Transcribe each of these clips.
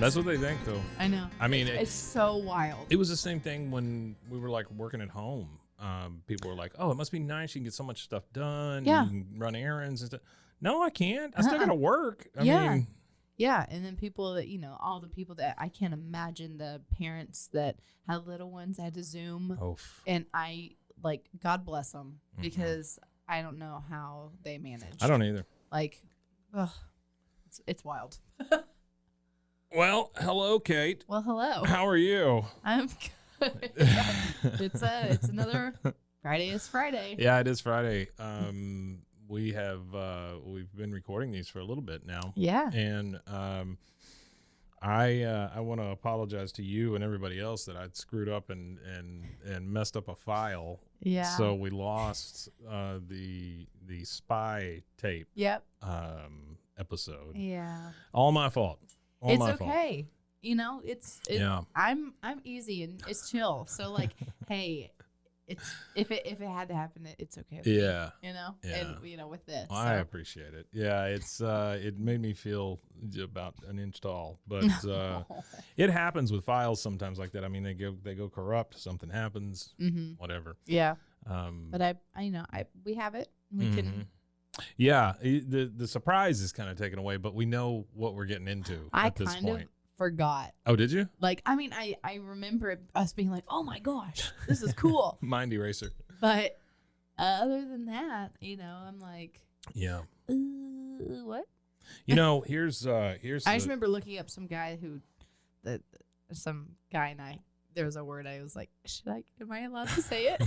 That's what they think, though. I know. I mean, it's so wild. It was the same thing when we were like working at home. People were like, "Oh, it must be nice. You can get so much stuff done. Yeah. You can run errands and stuff." No, I can't. I still gotta work. I mean, yeah. And then people that all the people that I can't imagine the parents that had little ones that had to Zoom. And I God bless them because I don't know how they manage. I don't either. It's wild. Well, hello, Kate. Well, hello. How are you? I'm good. It's another Friday is Friday. Yeah, it is Friday. We've been recording these for a little bit now. Yeah. And I want to apologize to you and everybody else that I'd screwed up and messed up a file. Yeah. So we lost the spy tape. Yep. Episode. Yeah. All my fault. It's okay. It's yeah. I'm easy and it's chill. So hey, it's if it had to happen, it's okay. With yeah. Me, Yeah. And with this, well, I appreciate it. Yeah, it's it made me feel about an inch tall, but it happens with files sometimes like that. I mean, they go corrupt. Something happens. Whatever. Yeah. But we have it. We can. Yeah, the surprise is kind of taken away, but we know what we're getting into at this point. I kind of forgot. Oh, did you? I remember us being like, oh my gosh, this is cool. Mind eraser. But other than that, I'm like, yeah. What? Here's I just remember looking up some guy and there was a word I was like, am I allowed to say it?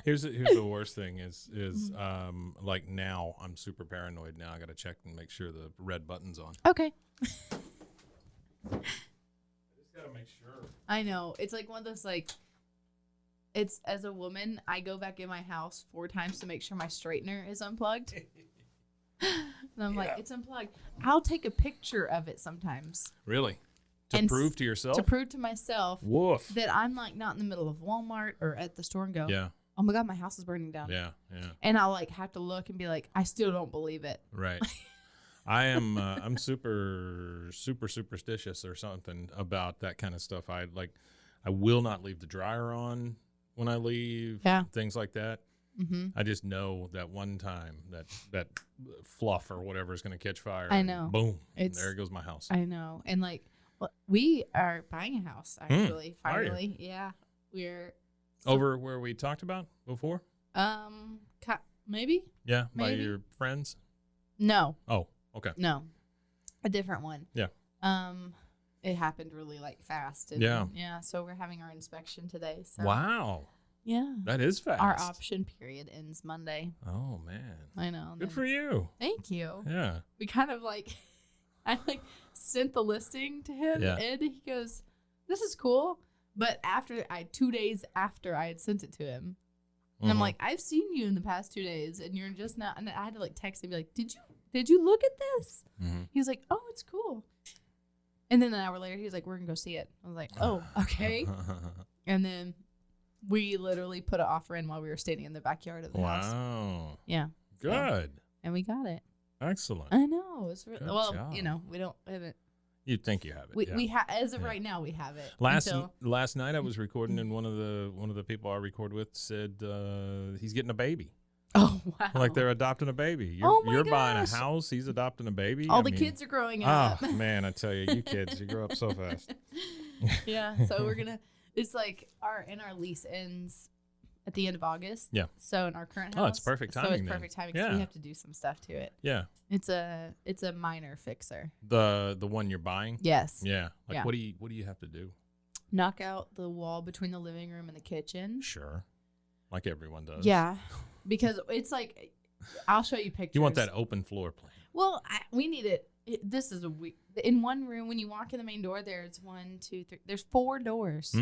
Here's the worst thing is like now I'm super paranoid now. I got to check and make sure the red button's on. Okay. I just got to make sure. I know. It's like one of those it's as a woman, I go back in my house 4 times to make sure my straightener is unplugged. And I'm like, it's unplugged. I'll take a picture of it sometimes. Really? To prove to yourself? To prove to myself Woof. that I'm not in the middle of Walmart or at the store and go, yeah. Oh my God, my house is burning down. Yeah. And I'll have to look and be like, I still don't believe it. Right. I'm super superstitious or something about that kind of stuff. I will not leave the dryer on when I leave. Yeah. Things like that. Mm-hmm. I just know that one time that fluff or whatever is going to catch fire. I know. Boom. And there goes my house. I know. And we are buying a house actually. Finally. Yeah. We're over where we talked about before? Maybe? Yeah, by your friends? No. Oh, okay. No. A different one. Yeah. It happened really fast. And, yeah, so we're having our inspection today. So. Wow. Yeah. That is fast. Our option period ends Monday. Oh, man. I know. Good for you. Thank you. Yeah. We kind of I sent the listing to him and he goes, "This is cool." But 2 days after I had sent it to him, and I'm like, "I've seen you in the past 2 days, and you're just not." And I had to text him, be like, "Did you look at this?" He was like, "Oh, it's cool." And then an hour later, he was like, "We're gonna go see it." I was like, "Oh, okay." And then we literally put an offer in while we were standing in the backyard of the house. Wow. Yeah. Good. And we got it. Excellent. I know. It's really, job. We haven't. You'd think you have it. We as of right now we have it. Last night I was recording and one of the people I record with said he's getting a baby. Oh wow! Like they're adopting a baby. You're buying a house. He's adopting a baby. All the kids are growing up. Oh man, I tell you kids, you grow up so fast. Yeah. So we're gonna. It's our lease ends at the end of August. Yeah. So in our current house. Oh, it's perfect timing. So it's perfect timing because we have to do some stuff to it. Yeah. It's a minor fixer. The one you're buying? Yes. Yeah. What do you have to do? Knock out the wall between the living room and the kitchen. Sure. Like everyone does. Yeah. Because it's I'll show you pictures. You want that open floor plan. Well, we need it. This is in one room. When you walk in the main door, there's 1, 2, 3. There's 4 doors.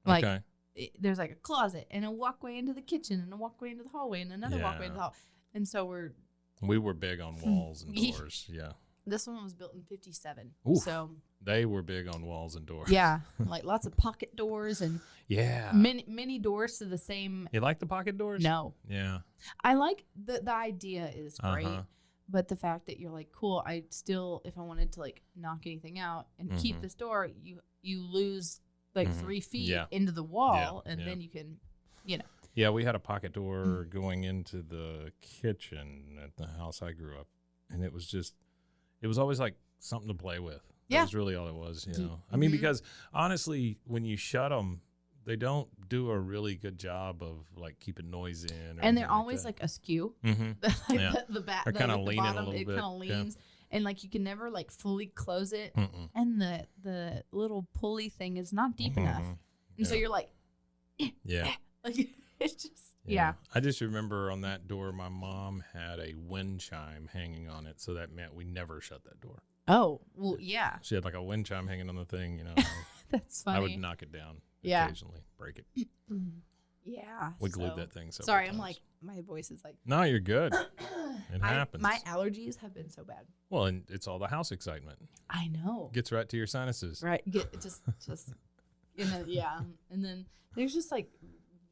Okay. There's a closet and a walkway into the kitchen and a walkway into the hallway and another walkway into the hall. And so we were big on walls and doors. Yeah. This one was built in 57. Oof. So they were big on walls and doors. Yeah. Lots of pocket doors and many doors to the same. You like the pocket doors? No. Yeah. I like the idea is great. but the fact that you're like, cool, I still, if I wanted to like knock anything out and keep this door, you lose like 3 feet into the wall, and then you can, you know. Yeah, we had a pocket door going into the kitchen at the house I grew up, and it was always like something to play with. That was really all it was, you know. I mean, because honestly, when you shut them, they don't do a really good job of like keeping noise in. And they're always like askew. The back, they're kind of leaning bottom, a little bit. It kind of leans, and like you can never like fully close it. And the little pulley thing is not deep enough, and so you're like, like it's just I just remember on that door, my mom had a wind chime hanging on it, so that meant we never shut that door. Oh well, yeah. She had like a wind chime hanging on the thing, you know. That's funny. I would knock it down. Occasionally break it. Yeah. We glued that thing. Sorry, times. I'm like, my voice is like. No, you're good. It happens. My allergies have been so bad. Well, and it's all the house excitement. I know. Gets right to your sinuses. Right. Just, you know, yeah. And then there's just like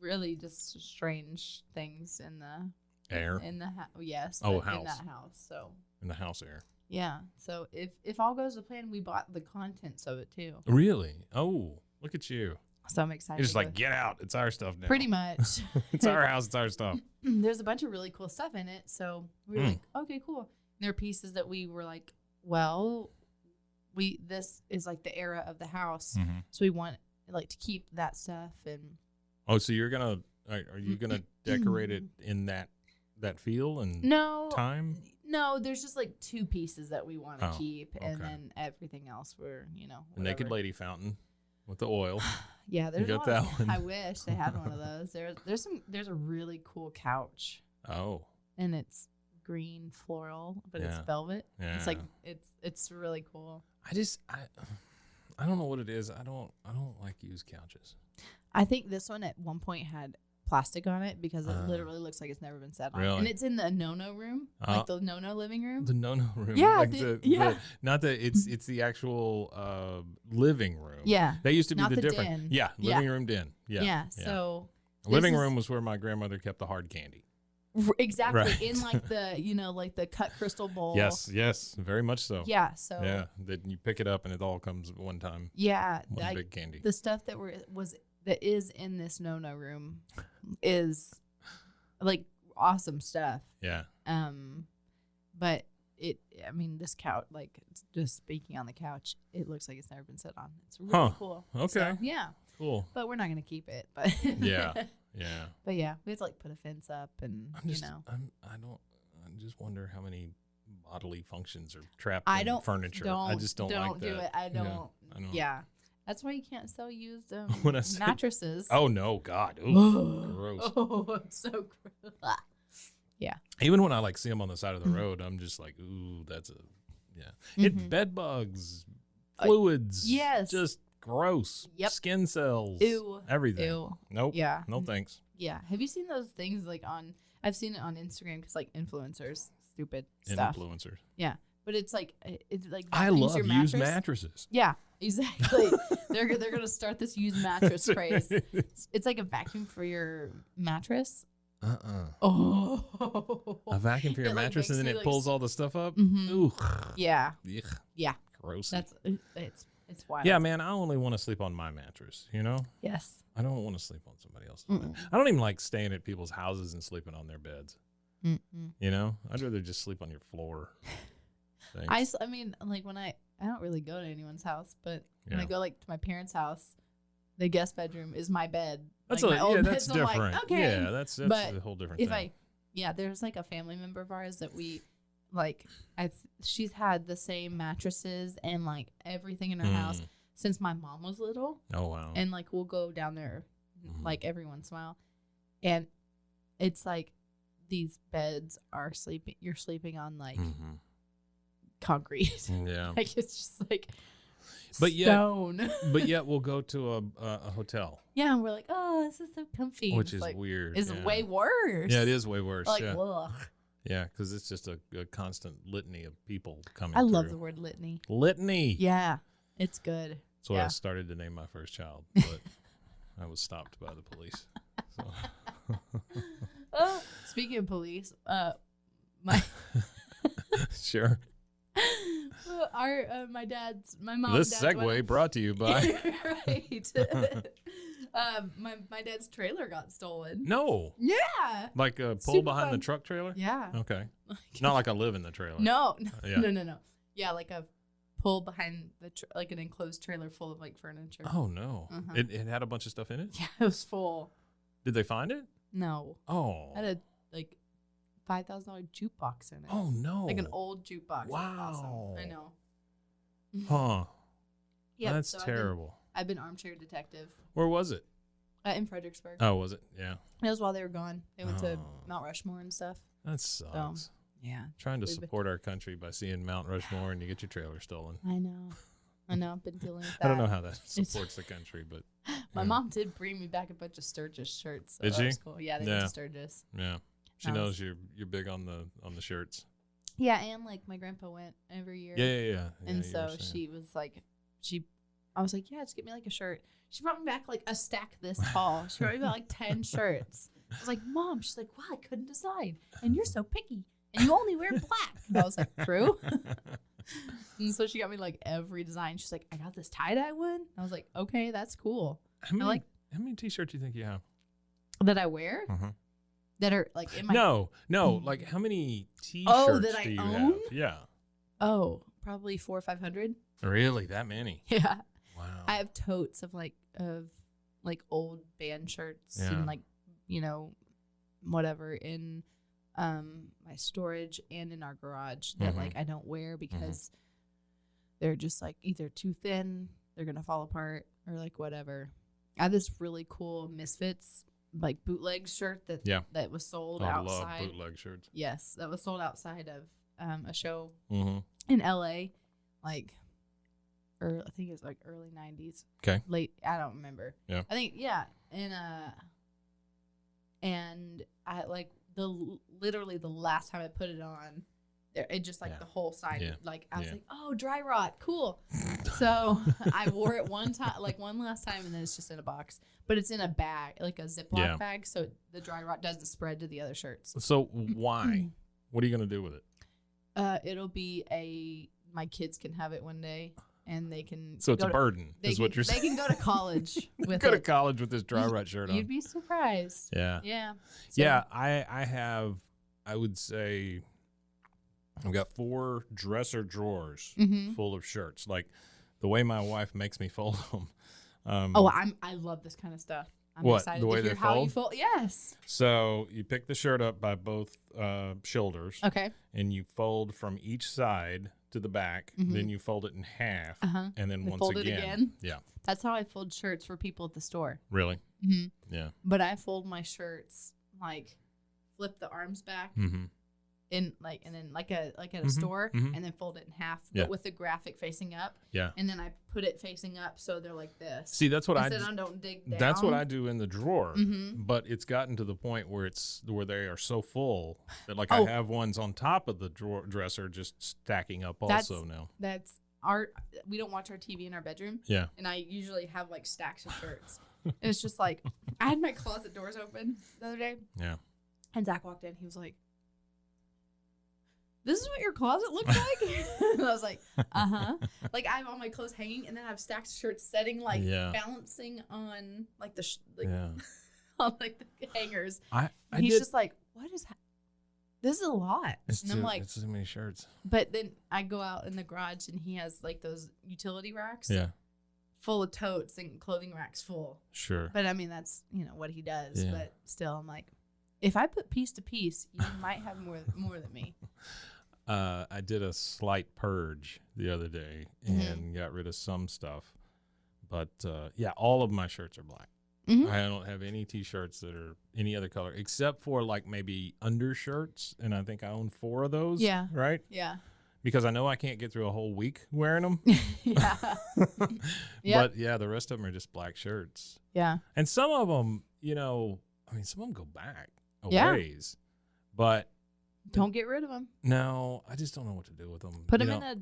really just strange things in the air. In the house. Yes. Oh, house. In that house. So. In the house air. Yeah. So if all goes to plan, we bought the contents of it too. Really? Oh, look at you. So I'm excited. You're just like, get out. It's our stuff now. Pretty much. It's our house. It's our stuff. There's a bunch of really cool stuff in it. So we were like, okay, cool. And there are pieces that we were like, well, this is like the era of the house. So we want like to keep that stuff. And oh, so are you going to decorate it in that feel and time? No, there's just like 2 pieces that we want to keep. And then everything else we're, you know, whatever. The naked lady fountain. With the oil. Yeah, there's you got that one. I wish they had one of those. There's a really cool couch. Oh. And it's green floral, but it's velvet. Yeah. It's like it's really cool. I don't know what it is. I don't like used couches. I think this one at one point had plastic on it because it literally looks like it's never been sat on. Really? And it's in the no-no room, like the no-no living room. The no-no room. Yeah, like it's the actual living room. Yeah. That used to be not the different. Den. Yeah, living room den. Yeah. So living room was where my grandmother kept the hard candy. Exactly. Right. In like the, you know, like the cut crystal bowl. Yes, very much so. Yeah. So that you pick it up and it all comes at one time. Yeah. One big candy. The stuff that is in this no room is like awesome stuff. Yeah. But this couch, like just speaking on the couch, it looks like it's never been sat on. It's really cool. Okay. So, yeah. Cool. But we're not gonna keep it. But yeah. But yeah, we have to like put a fence up and I just wonder how many bodily functions are trapped in furniture. I just don't like that. Do it. I don't. Yeah. That's why you can't sell used mattresses. Oh no, God. Ooh, gross. Oh, it's so gross. Yeah. Even when I like see them on the side of the road, I'm just like, ooh, that's It bed bugs, fluids. Yes. Just gross. Yep. Skin cells. Ew. Everything. Ew. Nope. Yeah. No thanks. Yeah. Have you seen those things like I've seen it on Instagram because like influencers, stupid stuff. Influencers. Yeah. But it's like I love used mattresses. Yeah, exactly. they're gonna start this used mattress craze. It's like a vacuum for your mattress. Oh, a vacuum for your mattress, and then it pulls all the stuff up. Ooh, yeah, Ugh. Yeah. Gross. It's wild. Yeah, man. I only want to sleep on my mattress. You know. Yes. I don't want to sleep on somebody else's bed. I don't even like staying at people's houses and sleeping on their beds. You know, I'd rather just sleep on your floor. I mean, like when I don't really go to anyone's house, but when I go like to my parents' house, the guest bedroom is my bed. That's like that's so different. Like, okay. Yeah, that's a whole different thing. There's like a family member of ours that we like. She's had the same mattresses and like everything in her house since my mom was little. Oh wow! And like we'll go down there like every once in a while, and it's like these beds are sleeping. You're sleeping on like. Concrete. Yeah. Like it's just like but stone. But yet we'll go to a hotel. Yeah, and we're like, oh, this is so comfy. Which is like, weird. It's way worse. Yeah, it is way worse. Like, ugh. Yeah, because it's just a constant litany of people coming I through. love the word litany. Litany. Yeah, it's good. That's what I started to name my first child, but I was stopped by the police. So. Speaking of police, my Sure. My mom. This segue brought to you by. Right. My dad's trailer got stolen. No. Yeah. Like a pull Super behind fun. the truck trailer? Yeah. Okay. Not like I live in the trailer. No. Yeah. No. Yeah, like a pull behind like an enclosed trailer full of like furniture. Oh, no. Uh-huh. It had a bunch of stuff in it? Yeah, it was full. Did they find it? No. Oh. I had a like $5,000 jukebox in it. Oh, no. Like an old jukebox. Wow. Awesome. I know. Huh. Yeah. That's terrible. I've been armchair detective. Where was it? In Fredericksburg. Oh, was it? Yeah. It was while they were gone. They went to Mount Rushmore and stuff. That sucks. Yeah. Trying to support our country by seeing Mount Rushmore and you get your trailer stolen. I know. I've been dealing with that. I don't know how that supports the country, but my mom did bring me back a bunch of Sturgis shirts. So did she? Was cool. Yeah, they went to Sturgis. Yeah. She knows you're big on the shirts. Yeah, and like my grandpa went every year. Yeah. And so she was like, I was like, yeah, just get me like a shirt. She brought me back like a stack this tall. She brought me back like 10 shirts. I was like, Mom, she's like, wow, I couldn't decide. And you're so picky. And you only wear black. And I was like, true. And so she got me like every design. She's like, I got this tie-dye one. I was like, okay, that's cool. How many t-shirts do you think you have? That I wear? Uh-huh. That are like in my... No. Like how many t-shirts that do you I own? have? Yeah. Oh, probably 400 or 500. Really? That many? Yeah. Wow. I have totes of old band shirts and like, whatever in my storage and in our garage that like I don't wear because they're just like either too thin, they're gonna fall apart, or like whatever. I have this really cool Misfits like bootleg shirt that was sold outside. I love bootleg shirts. Yes, that was sold outside of a show Mm-hmm. in LA, like, or I think it was like early 90s. Okay. Late, I don't remember. Yeah. I think and I like literally the last time I put it on, it just like the whole side, like I was like, oh, dry rot, cool. So I wore it one last time, and then it's just in a box, but it's in a bag, like a Ziploc bag, so the dry rot doesn't spread to the other shirts. So why? What are you gonna do with it? It'll be my kids can have it one day. And they can. So it's a burden, is what you're saying. They can go to college with it. Go to college with this dry rot shirt on. You'd be surprised. Yeah. Yeah. So. Yeah. I would say I've got 4 dresser drawers full of shirts. Like the way my wife makes me fold them. I love this kind of stuff. I'm excited the way to hear how you fold. Yes. So you pick the shirt up by both shoulders. Okay. And you fold from each side to the back. Then you fold it in half. And then once fold it again. Yeah. That's how I fold shirts for people at the store. Really? Mm-hmm. Yeah. But I fold my shirts like flip the arms back. And then at a store, and then fold it in half, but with the graphic facing up. Yeah. And then I put it facing up so they're like this. See, that's what don't dig down. That's what I do in the drawer. But it's gotten to the point where they are so full that I have ones on top of the dresser just stacking up also now. That's we don't watch our TV in our bedroom. Yeah. And I usually have like stacks of shirts. And it's just like I had my closet doors open the other day. Yeah. And Zach walked in. He was like, this is what your closet looks like? And I was like, like I have all my clothes hanging, and then I have stacks of shirts setting, like balancing on like on like the hangers. He's just like, what is this is a lot. And I'm like, it's too many shirts. But then I go out in the garage, and he has like those utility racks. Yeah. Full of totes and clothing racks full. Sure. But I mean, that's, what he does. Yeah. But still, I'm like, if I put piece to piece, you might have more than me. I did a slight purge the other day and got rid of some stuff. But, all of my shirts are black. I don't have any T-shirts that are any other color except for like maybe undershirts. And I think I own 4 of those. Yeah. Right? Yeah. Because I know I can't get through a whole week wearing them. Yeah. But, the rest of them are just black shirts. Yeah. And some of them, some of them go back a ways. But don't get rid of them. No, I just don't know what to do with them. Put them in a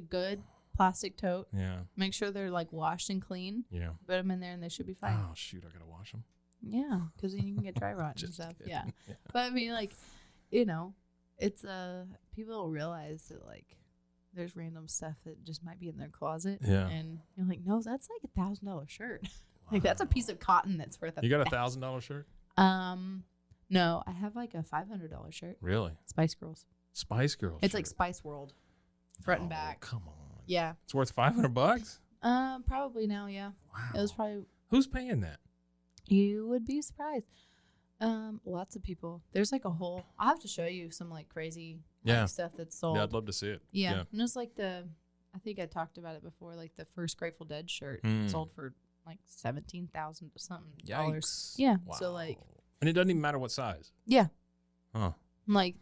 good plastic tote. Yeah. Make sure they're like washed and clean. Yeah. Put them in there and they should be fine. Oh shoot, I gotta wash them. Yeah, because then you can get dry rot and stuff. Yeah. But I mean, like, It's people don't realize that like there's random stuff that just might be in their closet. Yeah. And you're like, no, that's like $1,000 shirt. Like that's a piece of cotton that's worth You got $1,000 shirt? No, I have like a $500 shirt. Really? Spice Girls. Spice Girls. It's like Spice World, front and back. Come on. Yeah. It's worth $500? Probably now, yeah. Wow. It was probably. Who's paying that? You would be surprised. Lots of people. There's like a whole. I'll have to show you some like crazy stuff that's sold. Yeah, I'd love to see it. Yeah. And it's like I think I talked about it before, like the first Grateful Dead shirt sold for like $17,000 something. Yikes. Yeah. Wow. So like. And it doesn't even matter what size. Yeah. Huh. Like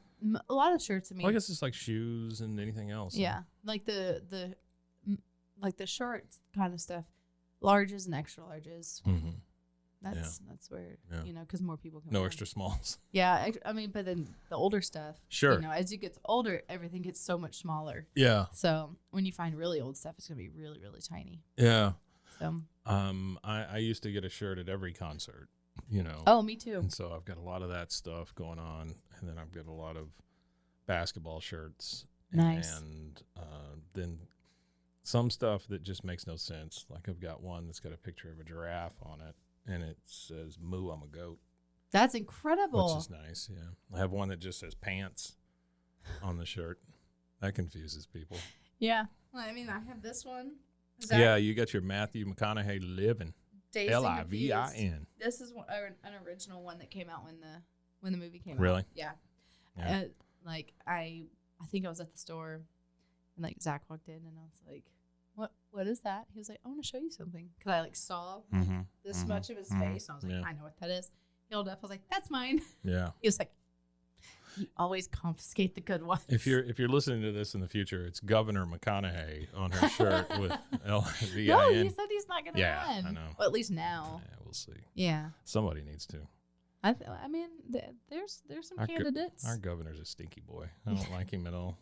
a lot of shirts. I mean. Well, I guess it's like shoes and anything else. Yeah. Like the shorts kind of stuff, larges and extra larges. Mm-hmm. That's where because more people come. No extra smalls. Yeah, I mean, but then the older stuff. Sure. As you get older, everything gets so much smaller. Yeah. So when you find really old stuff, it's gonna be really, really tiny. Yeah. So. I used to get a shirt at every concert. Oh, me too. And so I've got a lot of that stuff going on, and then I've got a lot of basketball shirts. Nice. And then some stuff that just makes no sense. Like I've got one that's got a picture of a giraffe on it, and it says "Moo, I'm a goat." That's incredible. Which is nice. Yeah. I have one that just says "pants" on the shirt. That confuses people. Yeah. Well, I mean, I have this one. Yeah, you got your Matthew McConaughey living. Livin. This is an original one that came out when the movie came out. Really? Yeah. Like I think I was at the store, and like Zach walked in, and I was like, "What is that?" He was like, "I want to show you something," because I like saw this much of his face, and I was like, "I know what that is." He held up. I was like, "That's mine." Yeah. He was like, "You always confiscate the good ones." If you're listening to this in the future, it's Governor McConaughey on her shirt with LVIN. No, he said he's not gonna run. Yeah, I know. Well, at least now. Yeah, we'll see. Yeah. Somebody needs to. I mean, there's some candidates. Our governor's a stinky boy. I don't like him at all.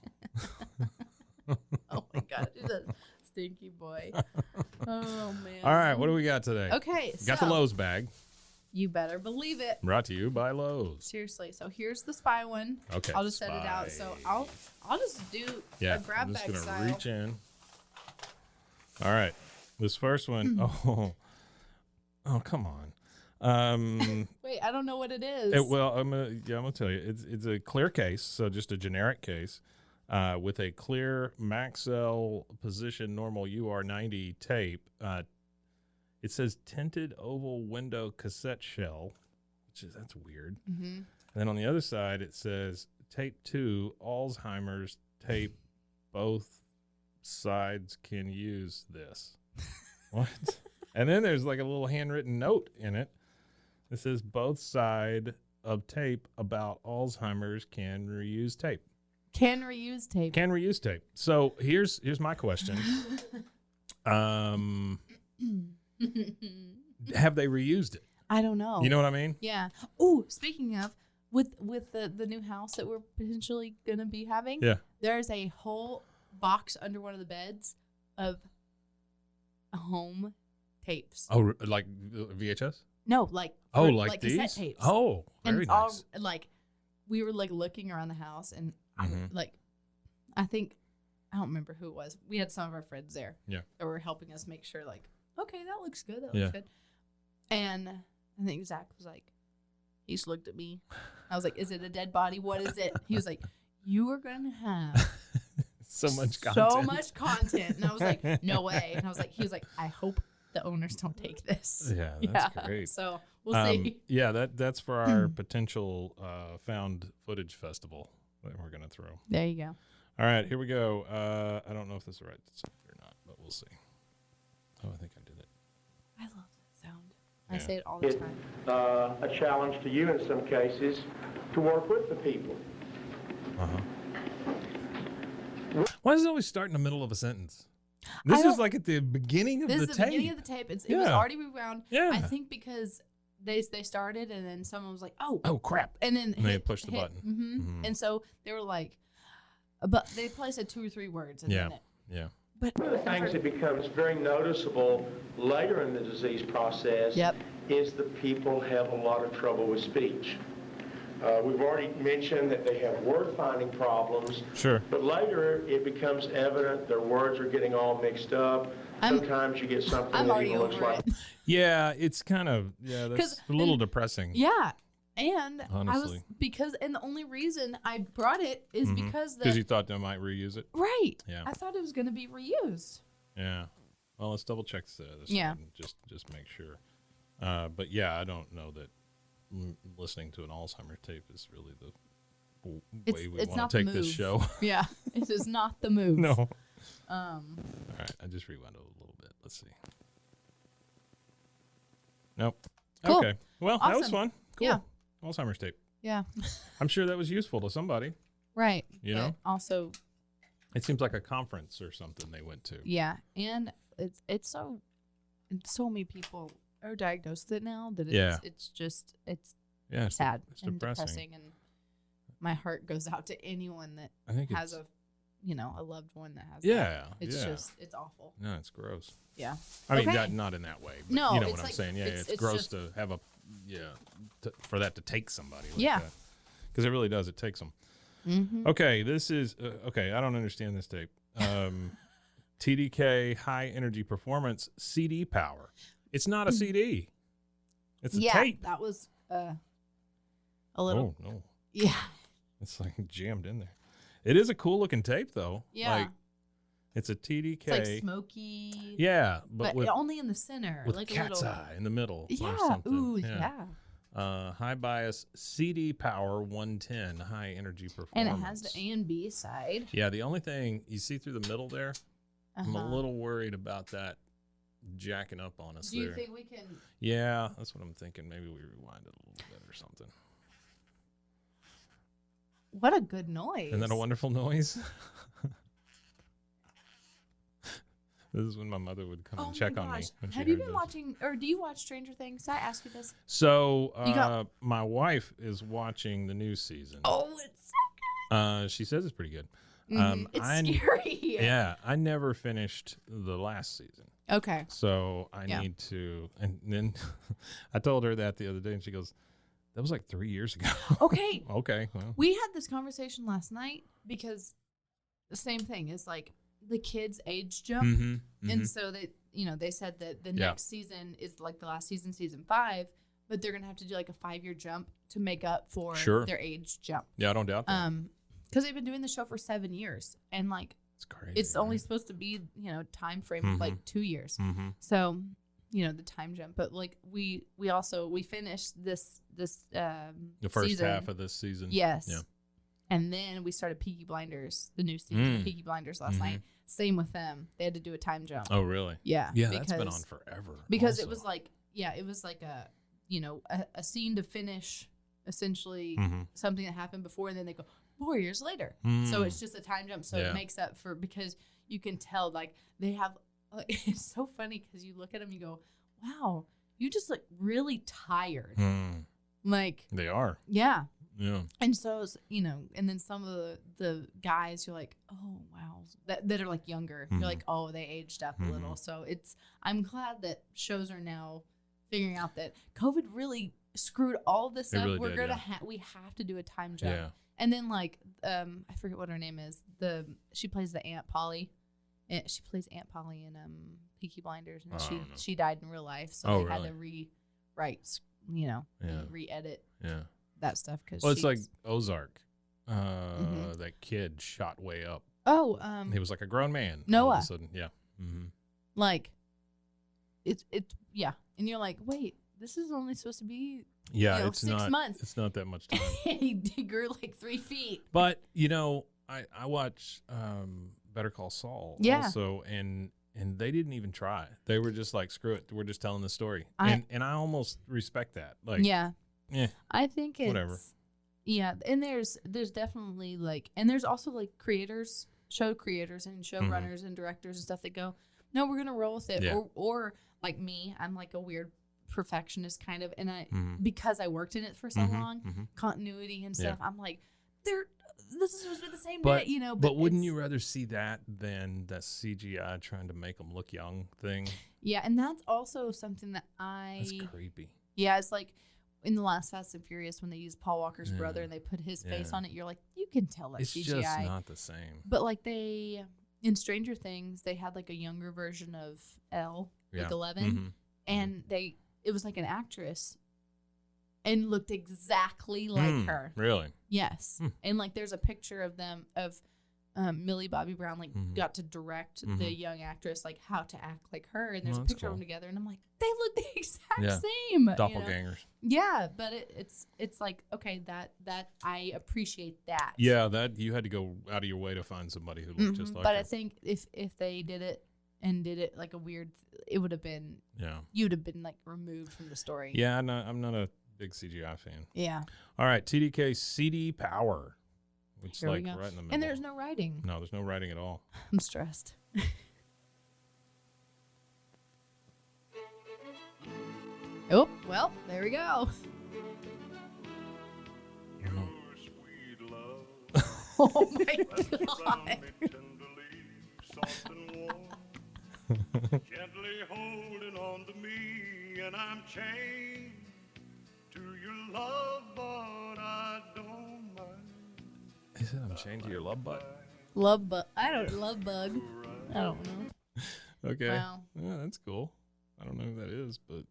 Oh my God, he's a stinky boy. Oh man. All right, what do we got today? Okay, got the Lowe's bag. You better believe it. Brought to you by Lowe's. Seriously. So here's the spy one. Okay. I'll just set it out. So I'll just do a grab bag style. I'm just gonna reach in. All right. This first one. Oh, come on. Wait, I don't know what it is. I'm gonna tell you. It's a clear case, so just a generic case, with a clear Maxell Position Normal UR90 tape. It says tinted oval window cassette shell, that's weird. Mm-hmm. And then on the other side it says tape 2 Alzheimer's tape. Both sides can use this. What? And then there's like a little handwritten note in it. It says both side of tape about Alzheimer's can reuse tape. Can reuse tape. Can reuse tape. So here's my question. Have they reused it? I don't know. You know what I mean? Yeah. Oh, speaking of, with the new house that we're potentially gonna be having, there's a whole box under one of the beds of home tapes. Oh, like VHS? No, like like these? Cassette tapes. Oh, very and it's nice. all like we were like looking around the house, and I think I don't remember who it was. We had some of our friends there. Yeah, that were helping us make sure, like, okay, that looks good. That looks good. And I think Zach was like, he just looked at me. I was like, "Is it a dead body? What is it?" He was like, "You are gonna have so much content." So much content. And I was like, "No way." And he was like, "I hope the owners don't take this." Yeah, that's great. So we'll see. Yeah, that's for our potential found footage festival that we're gonna throw. There you go. All right, here we go. I don't know if this is right or not, but we'll see. Oh, I think I did it. I love that sound. I say it all the time. It's a challenge to you in some cases to work with the people. Why does it always start in the middle of a sentence? This is like at the beginning of the tape. This is the beginning of the tape. It was already rewound. Yeah. I think because they started, and then someone was like, oh crap. And then they pushed the button. Mm-hmm. Mm-hmm. And so they were like, but they probably said 2 or 3 words. And then But one of the things that becomes very noticeable later in the disease process is that people have a lot of trouble with speech. We've already mentioned that they have word-finding problems. Sure. But later, it becomes evident their words are getting all mixed up. Sometimes you get something that even looks like... Yeah, it's kind of, that's a little depressing. Yeah. And honestly. and the only reason I brought it is because you thought they might reuse it. Right. Yeah. I thought it was going to be reused. Yeah. Well, let's double check this yeah. and just make sure. But yeah, I don't know that listening to an Alzheimer's tape is really the way we want to take this show. Yeah. It is not the move. No. All right. I just rewound it a little bit. Let's see. Nope. Cool. Okay. Well, awesome. That was fun. Cool. Yeah. Alzheimer's tape. Yeah. I'm sure that was useful to somebody. Right. You know? Also, it seems like a conference or something they went to. Yeah. And it's so many people are diagnosed with it now that it's sad and depressing. And my heart goes out to anyone that has a loved one that has that. It's awful. No, it's gross. Yeah. I mean, not in that way. But no, you know what I'm saying. Yeah, it's gross to have for that to take somebody like that. Because it really does. It takes them. Mm-hmm. Okay, this is, I don't understand this tape. TDK High Energy Performance CD Power. It's not a CD. It's a tape. That was a little. Oh, no. Yeah. It's like jammed in there. It is a cool looking tape, though. Yeah. Like, it's a TDK. It's like smoky. Yeah. But only in the center. With like cat's eye in the middle. Yeah. Or something. Ooh, yeah. High bias CD power 110 high energy performance. And it has the A and B side. Yeah, the only thing you see through the middle there, I'm a little worried about that jacking up on us. Do you think we can? Yeah, that's what I'm thinking. Maybe we rewind it a little bit or something. What a good noise. Isn't that a wonderful noise? This is when my mother would come and check on me. Have you been watching, or do you watch Stranger Things? Did I ask you this? So, my wife is watching the new season. Oh, it's so good. She says it's pretty good. It's scary. Yeah, I never finished the last season. Okay. So I need to, and then I told her that the other day, and she goes, "That was like 3 years ago." Okay. Okay. Well, we had this conversation last night because the same thing is like the kids' age jump, and so they said that the next season is like the last season, season 5, but they're gonna have to do like a 5-year jump to make up for their age jump. Yeah, I don't doubt that. Because they've been doing the show for 7 years, and like it's crazy. It's only supposed to be time frame of like 2 years. So the time jump, but like we finished this the first season. Half of this season. Yes. Yeah. And then we started Peaky Blinders, the new season of Peaky Blinders last night. Same with them. They had to do a time jump. Oh, really? Yeah. Yeah, that's been on forever. Because it was like, it was like a scene to finish, essentially something that happened before, and then they go 4 years later. So it's just a time jump. So it makes up for, because you can tell like they have, it's so funny because you look at them, you go, wow, you just look really tired. Like they are. Yeah. Yeah. And so, and then some of the guys, you're like, oh, wow, that are like younger. You're like, oh, they aged up a little. So I'm glad that shows are now figuring out that COVID really screwed all this up. Really We're did, going to we have to do a time jump. Yeah. And then I forget what her name is. She plays the Aunt Polly. She plays Aunt Polly in Peaky Blinders, and she died in real life. So they had to rewrite, re-edit. Yeah. That stuff because it's like Ozark. That kid shot way up. Oh, he was like a grown man. Noah. All of a sudden, yeah. Like, it's and you're like, wait, this is only supposed to be it's 6 months. It's not that much time. he grew like 3 feet. But I watch Better Call Saul also, and they didn't even try. They were just like, screw it, we're just telling the story, and I almost respect that. Like, yeah. I think it's whatever. Yeah, and there's definitely like, and there's also like show creators and showrunners and directors and stuff that go, no, we're gonna roll with it. Or like me, I'm like a weird perfectionist kind of, and I because I worked in it for so long, continuity and stuff. I'm like, this is supposed to be the same day, But wouldn't you rather see that than that CGI trying to make them look young thing? Yeah, and that's also something that That's creepy. Yeah, it's like in the last Fast and Furious when they used Paul Walker's brother and they put his face on it, you're like, you can tell that's CGI. It's just not the same. But like in Stranger Things, they had like a younger version of Elle, like 11, and it was like an actress and looked exactly like her. Really? Yes. And like there's a picture of them Millie Bobby Brown like got to direct the young actress like how to act like her, and there's a picture of them together, and I'm like, they look the exact same. Doppelgangers. Yeah, but it's like, okay, that I appreciate that. Yeah, that you had to go out of your way to find somebody who looked just like her. But I think if they did it like a weird, it would have been you'd have been like removed from the story. Yeah, I'm not a big CGI fan. Yeah. All right, TDK CD Power. It's like right in the middle. And there's no writing. No, there's no writing at all. I'm stressed. Oh, well, there we go. Oh my God. Gently holding on to me, and I'm chained to your love, but I don't mind. He said I'm chained to your love bug. Love bug. I don't love bug. I don't know. Okay. Wow. Yeah, that's cool. I don't know who that is, but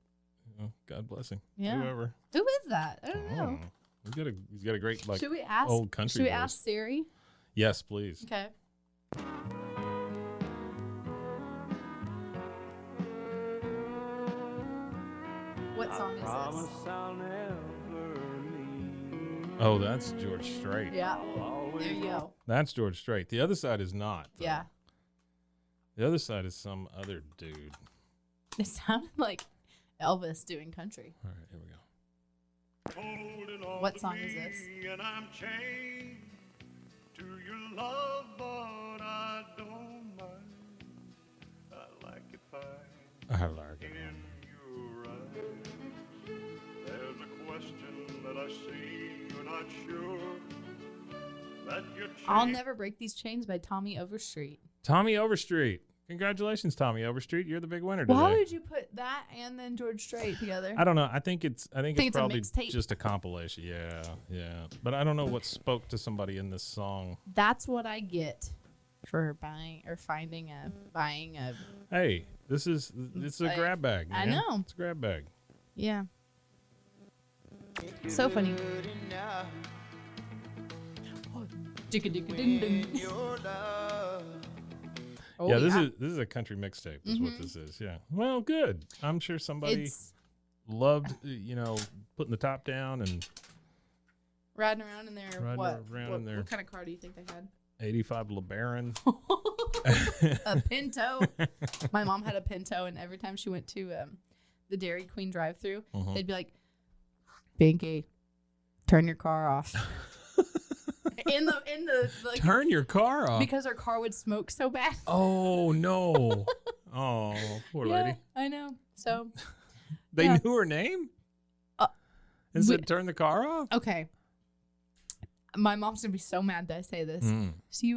God bless him. Yeah. Whoever. Who is that? I don't know. He's got a great like should we ask, old country voice. Ask Siri? Yes, please. Okay. What song is this? Oh, that's George Strait. Yeah. There you go. That's George Strait. The other side is not. Though. Yeah. The other side is some other dude. It sounded like Elvis doing country. All right, here we go. What song is this? And I'm chained to your love, but I don't mind. I like it fine. I like it. In your eyes, there's a question that I see. You're not sure that you're. I'll Never Break These Chains by Tommy Overstreet. Tommy Overstreet. Congratulations, Tommy Overstreet. You're the big winner today. Why would you put that and then George Strait together? I don't know. I think it's probably a just a compilation. Yeah. But I don't know what spoke to somebody in this song. That's what I get for buying a. Hey, this is a grab bag, man. I know. It's a grab bag. Yeah. So funny. Oh, yeah, this is a country mixtape is what this is. Yeah. Well, good. I'm sure somebody loved, putting the top down and riding around in there. What kind of car do you think they had? 85 LeBaron. A Pinto. My mom had a Pinto, and every time she went to the Dairy Queen drive-thru, they'd be like, "Pinky, turn your car off." in the like, turn your car off because her car would smoke so bad. Oh no! Oh, poor lady. I know. So they knew her name and said, "Turn the car off." Okay. My mom's gonna be so mad that I say this. She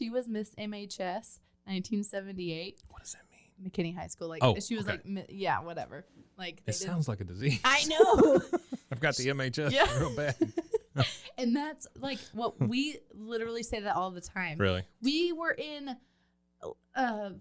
was Miss MHS 1978. What does that mean? McKinney High School. Like she was whatever. Like it sounds like a disease. I know. I've got the MHS real bad. And that's like what we literally say that all the time. Really? We were in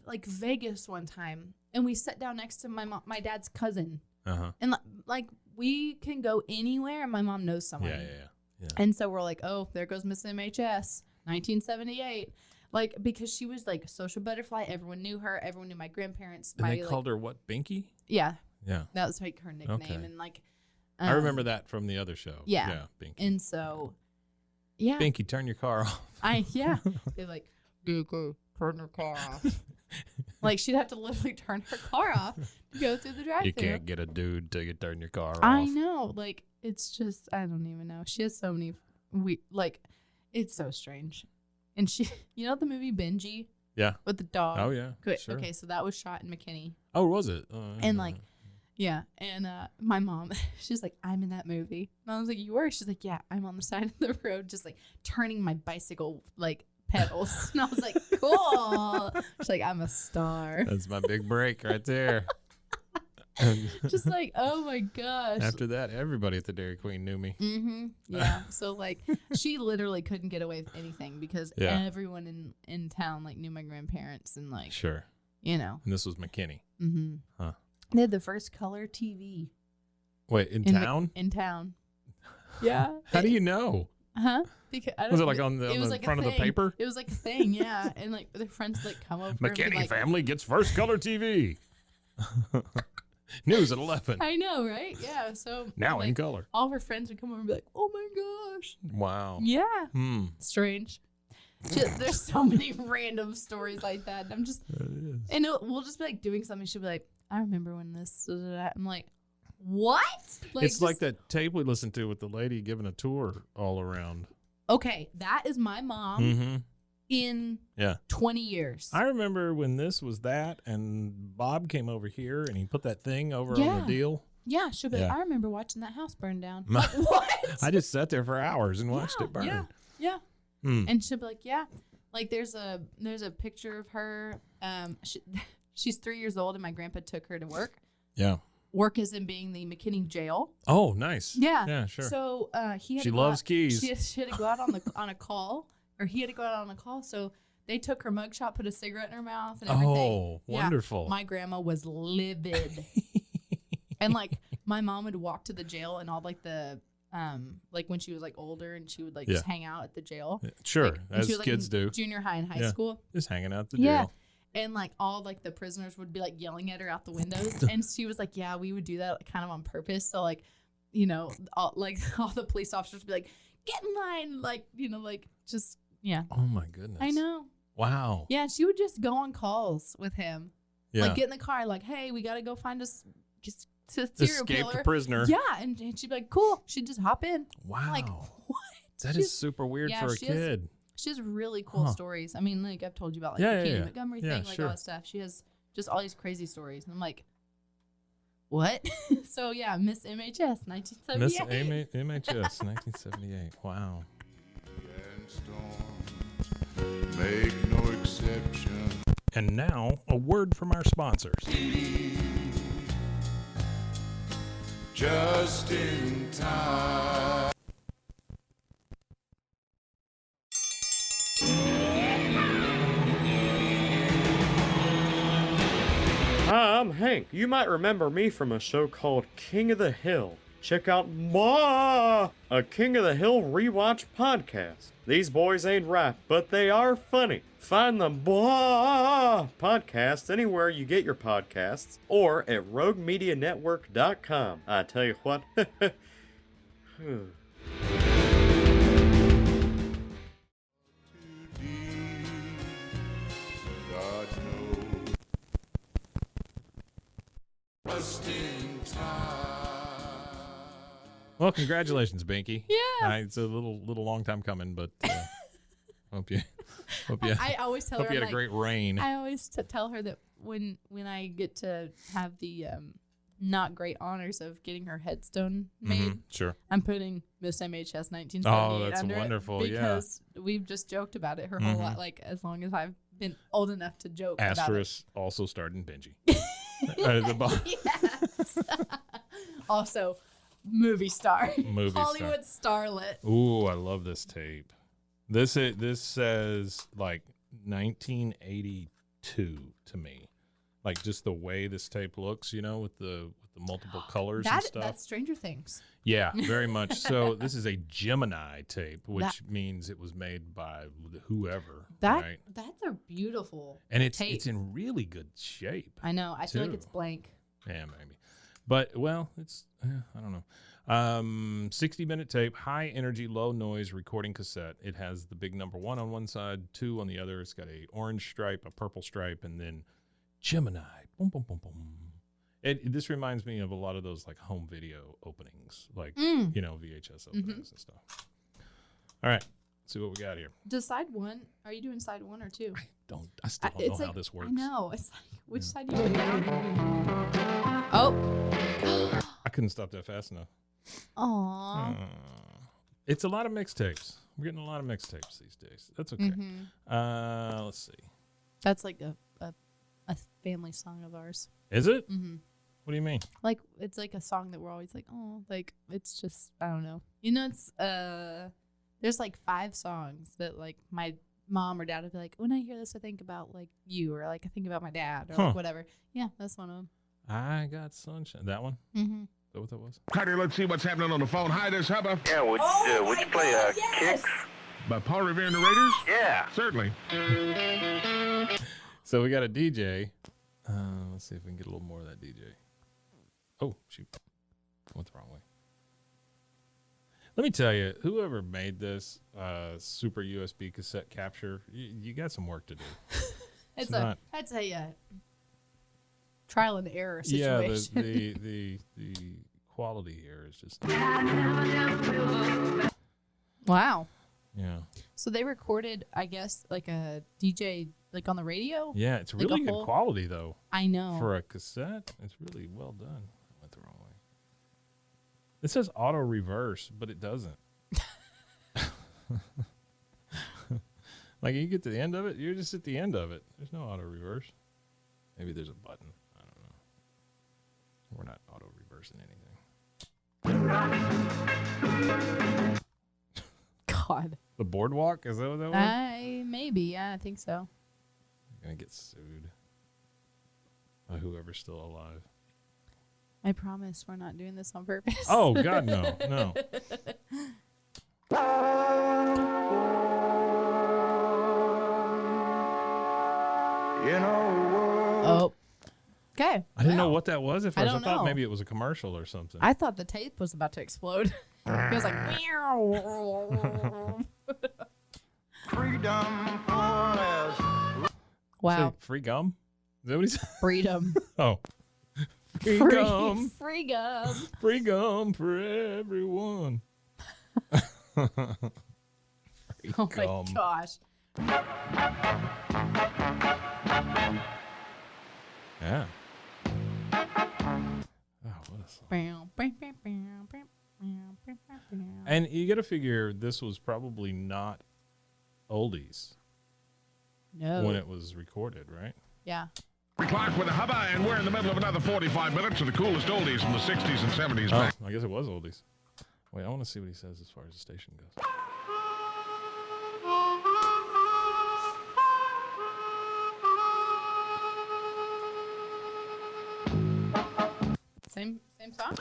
like Vegas one time, and we sat down next to my dad's cousin. And like we can go anywhere, and my mom knows someone. Yeah. And so we're like, oh, there goes Miss MHS, 1978. Like, because she was like a social butterfly. Everyone knew her. Everyone knew my grandparents. And they called her what, Binky? Yeah. Yeah. That was like her nickname. Okay. And like, I remember that from the other show. Yeah. Binky. And so, yeah. Binky, turn your car off. They're like, Binky, turn your car off. Like, she'd have to literally turn her car off to go through the drive-thru. You can't get a dude till you turn your car off. I know. Like, it's just, I don't even know. She has so many, it's so strange. And she, you know the movie Benji? Yeah. With the dog? Oh, yeah. Sure. Okay, so that was shot in McKinney. Oh, was it? And like, yeah. And my mom, she's like, I'm in that movie. And I was like, you were? She's like, yeah, I'm on the side of the road just like turning my bicycle like pedals. And I was like, cool. She's like, I'm a star. That's my big break right there. Just like, oh my gosh. After that, everybody at the Dairy Queen knew me. Mm-hmm. Yeah. So like, she literally couldn't get away with anything because everyone in town like knew my grandparents and like, sure, you know. And this was McKinney. Mm-hmm. Huh. They had the first color TV. Wait, in town? In town. Yeah. How do you know? Huh? Because was it like on the like front of the paper? It was like a thing, yeah. And like their friends like come over. McKinney like, family gets first color TV. News at 11. I know, right? Yeah. So now like, in color. All of her friends would come over and be like, "Oh my gosh!" Wow. Yeah. Strange. There's so many random stories like that. And I'm just, and we'll just be like doing something. She'll be like, "I remember when this." I'm like, "What?" Like, it's like that tape we listened to with the lady giving a tour all around. Okay, that is my mom. In 20 years. I remember when this was that, and Bob came over here, and he put that thing over on the deal. Yeah, she'll be like, I remember watching that house burn down. Like, what? I just sat there for hours and watched it burn. Yeah. And she'll be like, like there's a picture of her. She's 3 years old, and my grandpa took her to work. Yeah. Work is in being the McKinney jail. Oh, nice. Yeah. Yeah, sure. So she loves keys. She had to go out on a call. Or he had to go out on a call, so they took her mugshot, put a cigarette in her mouth, and everything. Oh, wonderful! My grandma was livid, and like my mom would walk to the jail, and all like the like when she was like older, and she would like just hang out at the jail. Sure, like, as she was, like, kids do. Junior high and high school, just hanging out at the jail. And like all like the prisoners would be like yelling at her out the windows, and she was like, "Yeah, we would do that like, kind of on purpose." So like, you know, all the police officers would be like, "Get in line," like like just. Yeah. Oh my goodness. I know. Wow. Yeah, she would just go on calls with him. Yeah. Like get in the car, like, hey, we got to go find us serial escaped killer. Prisoner. Yeah, and she'd be like, cool. She'd just hop in. Wow. I'm like, what? That is super weird for a kid. She has really cool stories. I mean, like I've told you about like the Katie Montgomery thing, like all that stuff. She has just all these crazy stories. And I'm like, what? So yeah, Miss MHS, 1978. Miss MHS, 1978. Wow. Make no exception. And now, a word from our sponsors. Just in time. Hi, I'm Hank. You might remember me from a show called King of the Hill. Check out a King of the Hill rewatch podcast. These boys ain't right, but they are funny. Find the podcast anywhere you get your podcasts or at roguemedianetwork.com. I tell you what. God knows. Just in time. Well, congratulations, Binky. Yeah. It's a little long time coming, but hope you I always tell her, you had a great reign. I always tell her that when I get to have the not great honors of getting her headstone made, sure, I'm putting Miss MHS 1978 Oh, that's under wonderful. it because we've just joked about it her whole life, like as long as I've been old enough to joke about it. Asterisk also starred in Benji. Right at the bottom. Yes. Also, movie star. Hollywood starlet. Ooh, I love this tape. This says like 1982 to me. Like just the way this tape looks, with the multiple colors and stuff. That's Stranger Things. Yeah, very much. So this is a Gemini tape, which means it was made by whoever. Right? That's a beautiful and tape. It's in really good shape. I know. I feel like it's blank. Yeah, maybe. But, well, it's, I don't know. 60-minute tape, high energy, low noise recording cassette. It has the big number 1 on one side, 2 on the other. It's got a orange stripe, a purple stripe, and then Gemini. Boom, boom, boom, boom. This reminds me of a lot of those like home video openings, like, VHS openings and stuff. All right. Let's see what we got here. Does side 1, are you doing side 1 or 2? I still don't know how this works. I know. It's like, which side do you put down? Oh. I couldn't stop that fast enough. Aww. It's a lot of mixtapes. We're getting a lot of mixtapes these days. That's okay. Let's see. That's like a family song of ours. Is it? Mm-hmm. What do you mean? Like, it's like a song that we're always like, oh, like, it's just, I don't know. You know, it's, there's like 5 songs that like my mom or dad would be like, when I hear this, I think about like you, or like I think about my dad, or like whatever. Yeah, that's one of them. I Got Sunshine. That one? Mm-hmm. Is that what that was? Heidi, let's see what's happening on the phone. Hi, there's Hubba. Yeah, would you play Kicks? By Paul Revere and the Raiders? Yeah. Certainly. So we got a DJ. Let's see if we can get a little more of that DJ. Oh, shoot. Went the wrong way. Let me tell you, whoever made this super USB cassette capture, you got some work to do. It's a, I'd say a trial and error situation. Yeah, the quality here is just... Wow. Yeah. So they recorded, I guess, like a DJ, like on the radio? Yeah, it's like really good quality, though. I know. For a cassette, it's really well done. I went the wrong way. It says auto reverse, but it doesn't. Like, you get to the end of it, you're just at the end of it. There's no auto reverse. Maybe there's a button. I don't know. We're not auto reversing anything. God. The boardwalk? Is that what that was? Maybe. Yeah, I think so. You're going to get sued by whoever's still alive. I promise we're not doing this on purpose. Oh, God, no. No. Oh. Okay. I didn't know what that was at first. I thought know. maybe it was a commercial or something. I thought the tape was about to explode. It was like, meow. Freedom for us. Wow. Say free gum? Is that what he said? Freedom. Oh. Free gum. Free gum. Free gum for everyone. Free Oh gum. my gosh. Yeah. Oh, what a song. And you got to figure this was probably not oldies No. when it was recorded, right? Yeah. Clock with a Hubba, and we're in the middle of another 45 minutes of the coolest oldies from the 60s and 70s. Oh, I guess it was oldies. Wait, I want to see what he says as far as the station goes. Same song?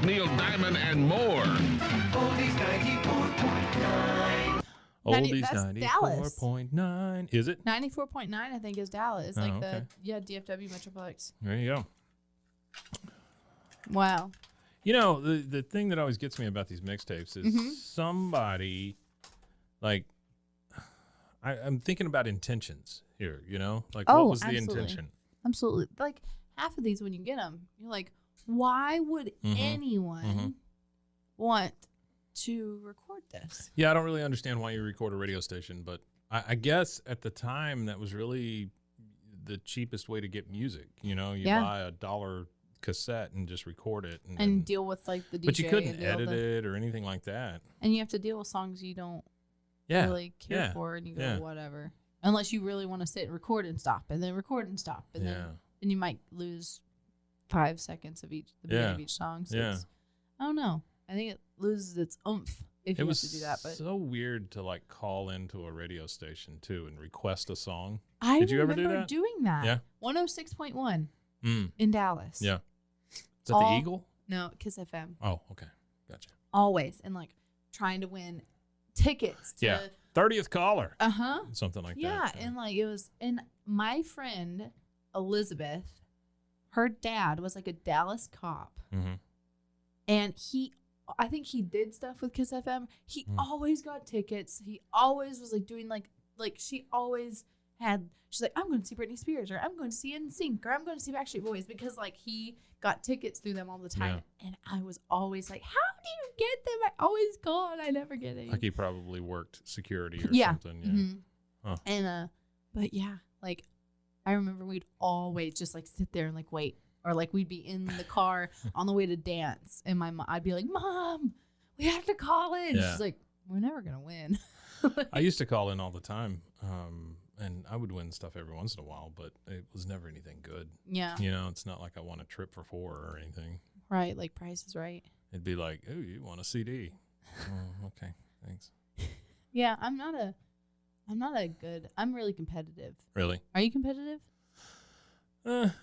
Neil Diamond and more. Oldies that's 94.9. Is it? 94.9, I think, is Dallas. It's like okay. DFW Metroplex. There you go. Wow. You know, the thing that always gets me about these mixtapes is somebody, like, I'm thinking about intentions here, you know? Like, what was the intention? Absolutely. Like, half of these, when you get them, you're like, why would anyone want to record this? Yeah, I don't really understand why you record a radio station, but I guess at the time that was really the cheapest way to get music. You know, you buy $1 cassette and just record it. And deal with, like, the DJ. But you couldn't edit it or anything like that. And you have to deal with songs you don't really care for, and you go, whatever. Unless you really want to sit and record and stop, and then record and stop, and then you might lose 5 seconds of the beginning of each song. So it's, I don't know. I think it loses its oomph if you have to do that. But so weird to, like, call into a radio station too and request a song. Did you ever do that? Doing that. Yeah. 106.1 in Dallas. Yeah. Is that the Eagle? No, Kiss FM. Oh, okay. Gotcha. Always. And, like, trying to win tickets to 30th caller. Something like that. Yeah, and like it was, and my friend Elizabeth, her dad was like a Dallas cop, and I think he did stuff with Kiss FM. He always got tickets. He always was like doing like she always had. She's like, I'm going to see Britney Spears, or I'm going to see NSYNC, or I'm going to see Backstreet Boys, because like he got tickets through them all the time. And I was always like, how do you get them? I always call and I never get it. Like he probably worked security or something. Yeah. Huh. And but yeah, like I remember we'd always just like sit there and like wait, or like we'd be in the car on the way to dance, and I'd be like, Mom, we have to call in. She's like, we're never gonna win. I used to call in all the time. And I would win stuff every once in a while, but it was never anything good. Yeah. You know, it's not like I won a trip for 4 or anything. Right, like Price is Right. It'd be like, oh, you want a CD? Oh, okay, thanks. Yeah, I'm really competitive. Really? Are you competitive?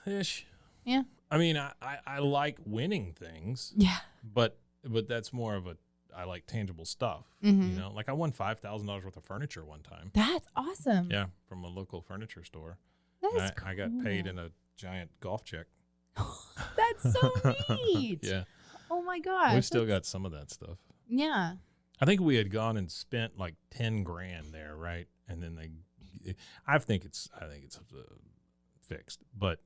Ish. Yeah. I mean, I like winning things. Yeah. But that's more of I like tangible stuff. Mm-hmm. You know, like I won $5,000 worth of furniture one time. That's awesome. Yeah, from a local furniture store. That's cool. I got paid in a giant golf check. That's so neat. Yeah. Oh my gosh. We've still got some of that stuff. Yeah. I think we had gone and spent like $10,000 there, right? And then I think it's fixed, but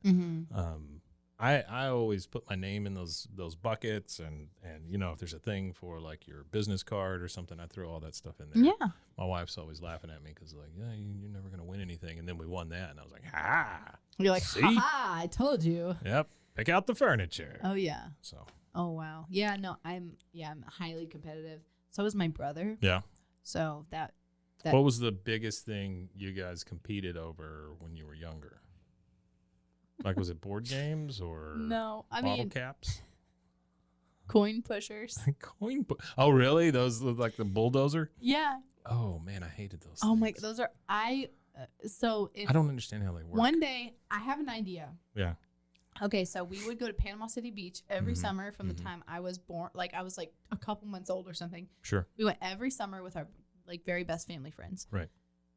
I always put my name in those buckets, and you know, if there's a thing for like your business card or something, I throw all that stuff in there. Yeah. My wife's always laughing at me because like, yeah, you're never gonna win anything, and then we won that, and I was like, ha! You're like, see? ha! I told you. Yep. Pick out the furniture. Oh yeah. So. Oh wow. Yeah. No, I'm highly competitive. So is my brother. Yeah. So that. What was the biggest thing you guys competed over when you were younger? Like, was it board games or no? I bottle mean, caps? Coin pushers. Oh, really? Those look like the bulldozer? Yeah. Oh man, I hated those. Oh things. my, those are so. If I don't understand how they work. One day, I have an idea. Yeah. Okay, so we would go to Panama City Beach every summer from the time I was born. Like I was like a couple months old or something. Sure. We went every summer with our like very best family friends. Right.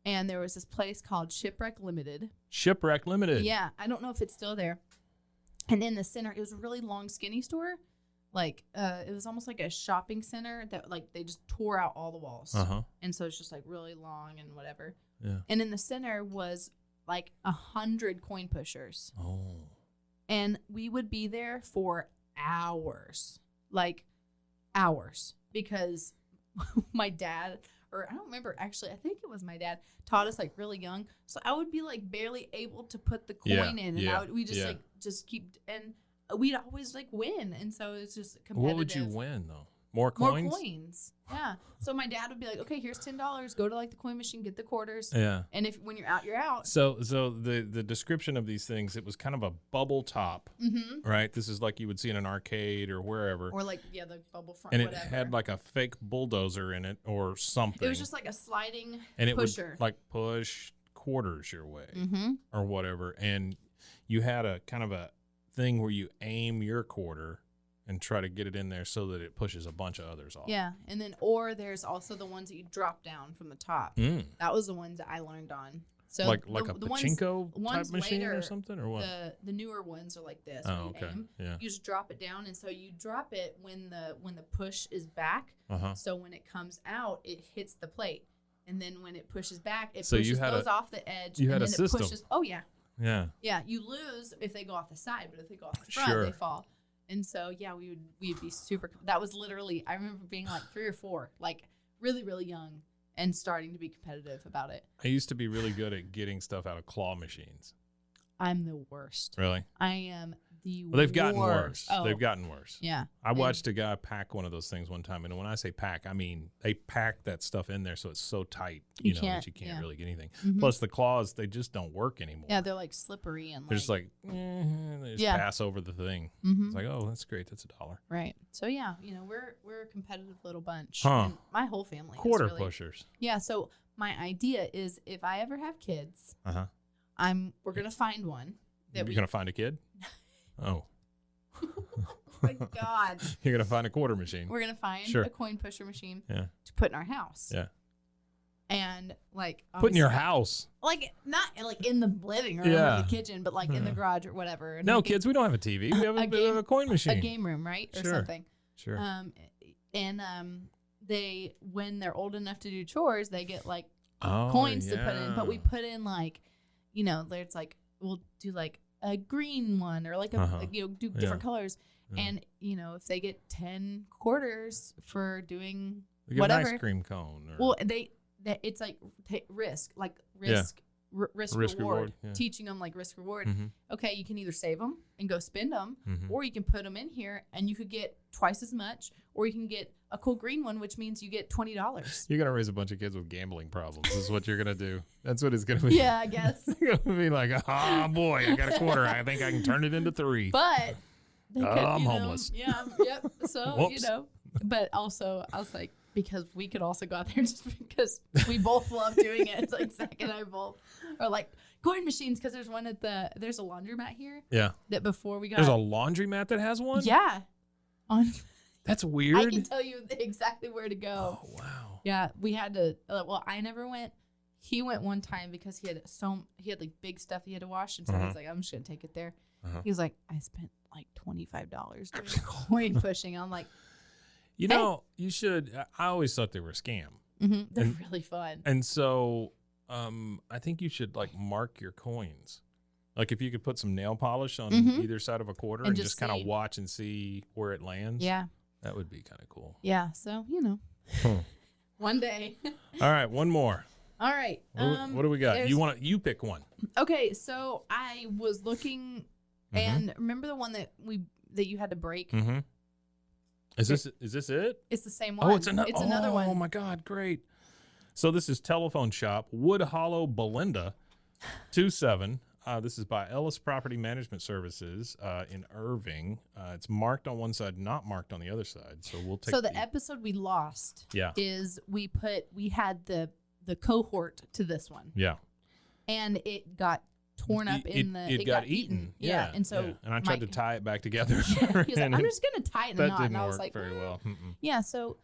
And there was this place called Shipwreck Limited. Shipwreck Limited. Yeah, I don't know if it's still there. And in the center, it was a really long, skinny store. Like it was almost like a shopping center that like they just tore out all the walls. And so it's just like really long and whatever. Yeah. And in the center was like 100 coin pushers. Oh. And we would be there for hours, like hours, because my dad, or I don't remember, actually, I think it was my dad, taught us like really young. So I would be like barely able to put the coin in, and we just like just keep, and we'd always like win. And so it's just competitive. What would you win though? More coins? More coins. Yeah. So my dad would be like, okay, here's $10. Go to like the coin machine, get the quarters. Yeah. And when you're out, you're out. So the description of these things, it was kind of a bubble top, right? This is like you would see in an arcade or wherever. Or like, yeah, the bubble front, and whatever. it had like a fake bulldozer in it or something. It was just like a sliding and pusher. It would like push quarters your way or whatever. And you had a kind of a thing where you aim your quarter and try to get it in there so that it pushes a bunch of others off. Yeah, and then there's also the ones that you drop down from the top. That was the ones that I learned on. So like a pachinko type machine later, or something, or what? The newer ones are like this. Oh, okay. Yeah. You just drop it down, and so you drop it when the push is back. So when it comes out, it hits the plate, and then when it pushes back, it goes off the edge. You and had then a system. It pushes. Oh yeah. Yeah. Yeah, you lose if they go off the side, but if they go off the front, they fall. And so, yeah, we'd be super. That was literally, I remember being like 3 or 4, like really, really young and starting to be competitive about it. I used to be really good at getting stuff out of claw machines. I'm the worst. Really? I am the worst. Well, they've gotten worse. Oh. They've gotten worse. Yeah. I watched a guy pack one of those things one time. And when I say pack, I mean they pack that stuff in there so it's so tight, that you can't really get anything. Plus the claws, they just don't work anymore. Yeah, they're like slippery and they're just like, they just pass over the thing. It's like, oh, that's great. That's $1. Right. So yeah, we're a competitive little bunch. Huh. And my whole family. Quarter is really, pushers. Yeah. So my idea is if I ever have kids, we're gonna find one. You're gonna find a kid? Oh. Oh my God. You're going to find a quarter machine. We're going to find a coin pusher machine to put in our house. Yeah. And like put in your house. Like not like in the living room or the kitchen, but like in the garage or whatever. No, kids, we don't have a TV. We have a coin machine. A game room, right? Or something. Sure. They when they're old enough to do chores, they get like coins to put in. But we put in like, there's like we'll do like a green one or like do different colors. And if they get 10 quarters for doing they get whatever, an ice cream cone. Well, it's like risk risk reward. Teaching them like risk reward. Okay, you can either save them and go spend them, or you can put them in here and you could get twice as much, or you can get a cool green one, which means you get $20. You're going to raise a bunch of kids with gambling problems is what you're going to do. That's what it's going to be. Yeah, I guess. You're going to be like, oh, boy, I got a quarter. I think I can turn it into 3. But they could, I'm homeless. Yeah, yep. So, but also I was like, because we could also go out there just because we both love doing it. It's like Zach and I both are like coin machines, because there's one there's a laundromat here. Yeah. That before we got. There's a laundromat that has one? Yeah. That's weird. I can tell you exactly where to go. Oh, wow. Yeah. We had to, I never went. He went one time because he had like big stuff he had to wash. And so I was like, I'm just going to take it there. He was like, I spent like $25 doing coin pushing. I'm like, you know, you should. I always thought they were a scam. They're really fun. And so I think you should like mark your coins. Like if you could put some nail polish on either side of a quarter and just kind of watch and see where it lands. Yeah. That would be kind of cool. Yeah. So, one day. All right. One more. All right. What do we got? You pick one. Okay. So I was looking and remember the one that you had to break? Is this it? It's the same one. Oh, it's another one. Oh my God, great. So this is Telephone Shop, Wood Hollow, Belinda, 27. This is by Ellis Property Management Services in Irving. It's marked on one side, not marked on the other side. So we'll take. So the episode we lost is we had the cohort to this one. Yeah. And it got torn up it got eaten. Yeah. And so and I tried to tie it back together. He's like, I'm just gonna tie it in a knot. And I was like, very well. Yeah, so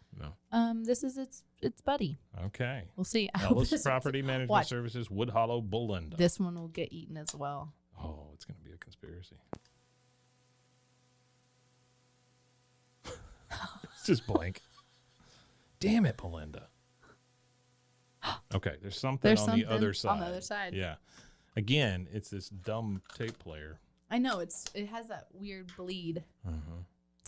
this is its buddy. Okay. We'll see. Ellis Property Management Services, Wood Hollow, Belinda. This one will get eaten as well. Oh, it's gonna be a conspiracy. It's just blank. Damn it, Belinda. Okay, there's something on the other side. On the other side. Yeah. Again, it's this dumb tape player. I know it has that weird bleed.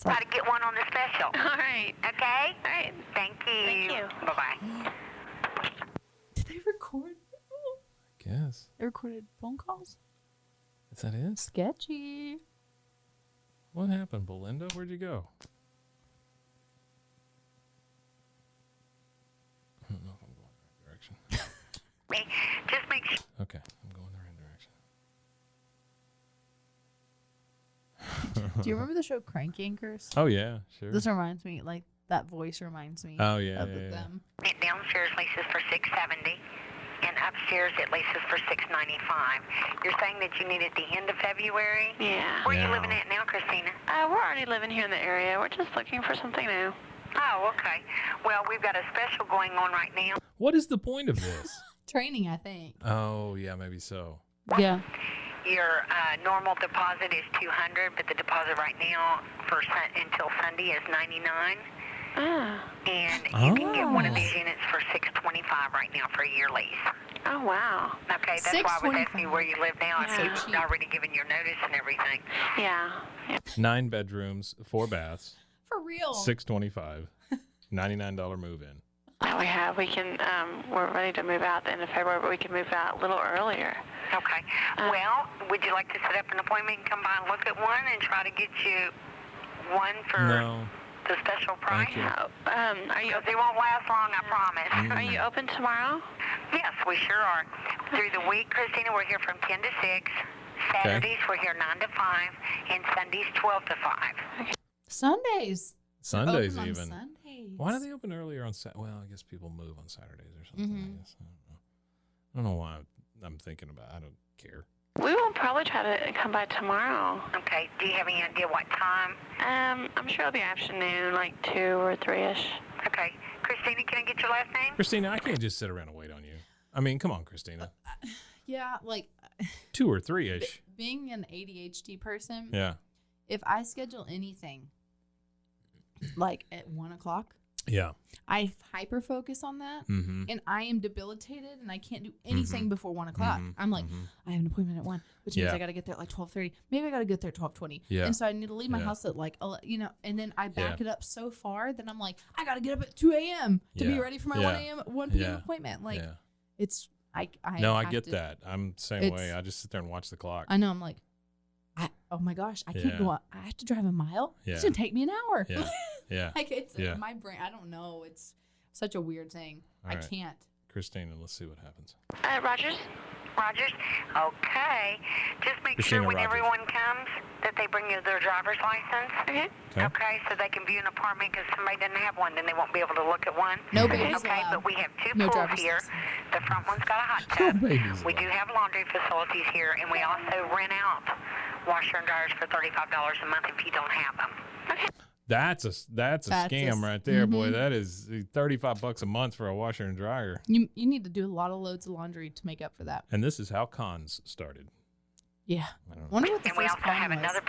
Try to get one on the special. All right. Okay? All right. Thank you. Bye-bye. Did they record? I guess. They recorded phone calls? Is that it? Sketchy. What happened, Belinda? Where'd you go? I don't know if I'm going the right direction. Just make sure. Okay, I'm going the right direction. Do you remember the show Crank Anchors? Oh, yeah, sure. This reminds me, like, that voice reminds me of them. Downstairs leases for $670, and upstairs it leases for $695. You're saying that you need at the end of February? Yeah. Where are you living at now, Christina? We're already living here in the area. We're just looking for something new. Oh, okay. Well, we've got a special going on right now. What is the point of this? Training, I think. Oh, yeah, maybe so. Yeah. Your normal deposit is $200, but the deposit right now until Sunday is $99. And you can get one of these units for $625 right now for a year lease. Oh, wow. Okay, that's why I was asking you where you live now. If you've already given your notice and everything. Yeah. 9 bedrooms, 4 baths. For real. $625. $99 move-in. We have. We can. We're ready to move out at the end of February, but we can move out a little earlier. Okay. Well, would you like to set up an appointment and come by and look at one and try to get you one for the special price? Are you? They won't last long, I promise. Are you open tomorrow? Yes, we sure are. Through the week, Christina, we're here from 10 to 6. Saturdays, we're here 9 to 5, and Sundays 12 to 5. Okay. Sundays even. Sundays. Why do they open earlier on Saturday? Well, I guess people move on Saturdays or something. I guess. I don't know why I'm thinking about it. I don't care. We will probably try to come by tomorrow. Okay. Do you have any idea what time? I'm sure it'll be afternoon, like 2 or 3-ish. Okay. Christina, can I get your last name? Christina, I can't just sit around and wait on you. I mean, come on, Christina. Yeah, like 2 or 3-ish. Being an ADHD person. Yeah. If I schedule anything like at 1 o'clock, I hyper focus on that, and I am debilitated, and I can't do anything before 1 o'clock. I'm like, I have an appointment at 1, which means I got to get there at like 12:30. Maybe I got to get there at 12:20. And so I need to leave my house at like, and then I back it up so far that I'm like, I got to get up at 2 a.m. to be ready for my 1 p.m. appointment. Like, I get that. I'm the same way. I just sit there and watch the clock. I know. I'm like, oh my gosh, I can't go out. I have to drive a mile. Yeah. It's gonna take me an hour. Yeah. Yeah. Like it's my brain. I don't know. It's such a weird thing. All right. can't. Christina, let's see what happens. Rogers? Okay. Just make Christina sure when Rogers. everyone comes that they bring you their driver's license. Okay. Okay, so they can view an apartment because somebody doesn't have one, then they won't be able to look at one. No babies Okay, allowed. but we have two No pools driver's here. license. The front one's got a hot No tub. babies We do allowed. have laundry facilities here, and we also rent out washer and dryers for $35 a month if you don't have them. That's a scam right there, boy. Mhm. That is $35 a month for a washer and dryer. You need to do a lot of loads of laundry to make up for that. And this is how cons started. Yeah. I don't know. Wonder what the And we first also con have was. another.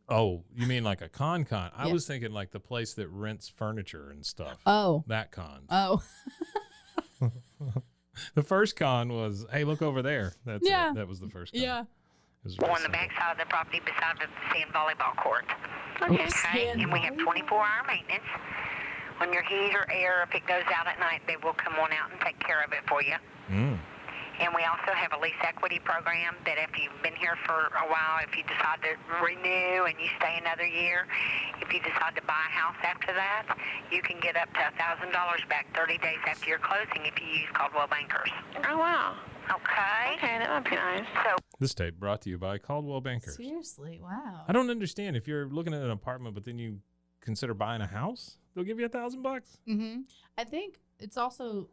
Oh, you mean like a con? I Yeah. was thinking like the place that rents furniture and stuff. Oh. That con. Oh. The first con was, hey, look over there. That's Yeah. it. That was the first con. Yeah. It was real On the simple. back side of the property beside the sand volleyball court. Okay. Okay, and we have 24-hour maintenance. On your heat or air, if it goes out at night, they will come on out and take care of it for you. Mm. And we also have a lease equity program that if you've been here for a while, if you decide to renew and you stay another year, if you decide to buy a house after that, you can get up to $1,000 back 30 days after your closing if you use Caldwell Bankers. Oh, wow. Okay? Okay, that might be nice. So This tape brought to you by Caldwell Bankers. Seriously, wow. I don't understand. If you're looking at an apartment, but then you consider buying a house, they'll give you $1,000. Mm-hmm. I think it's also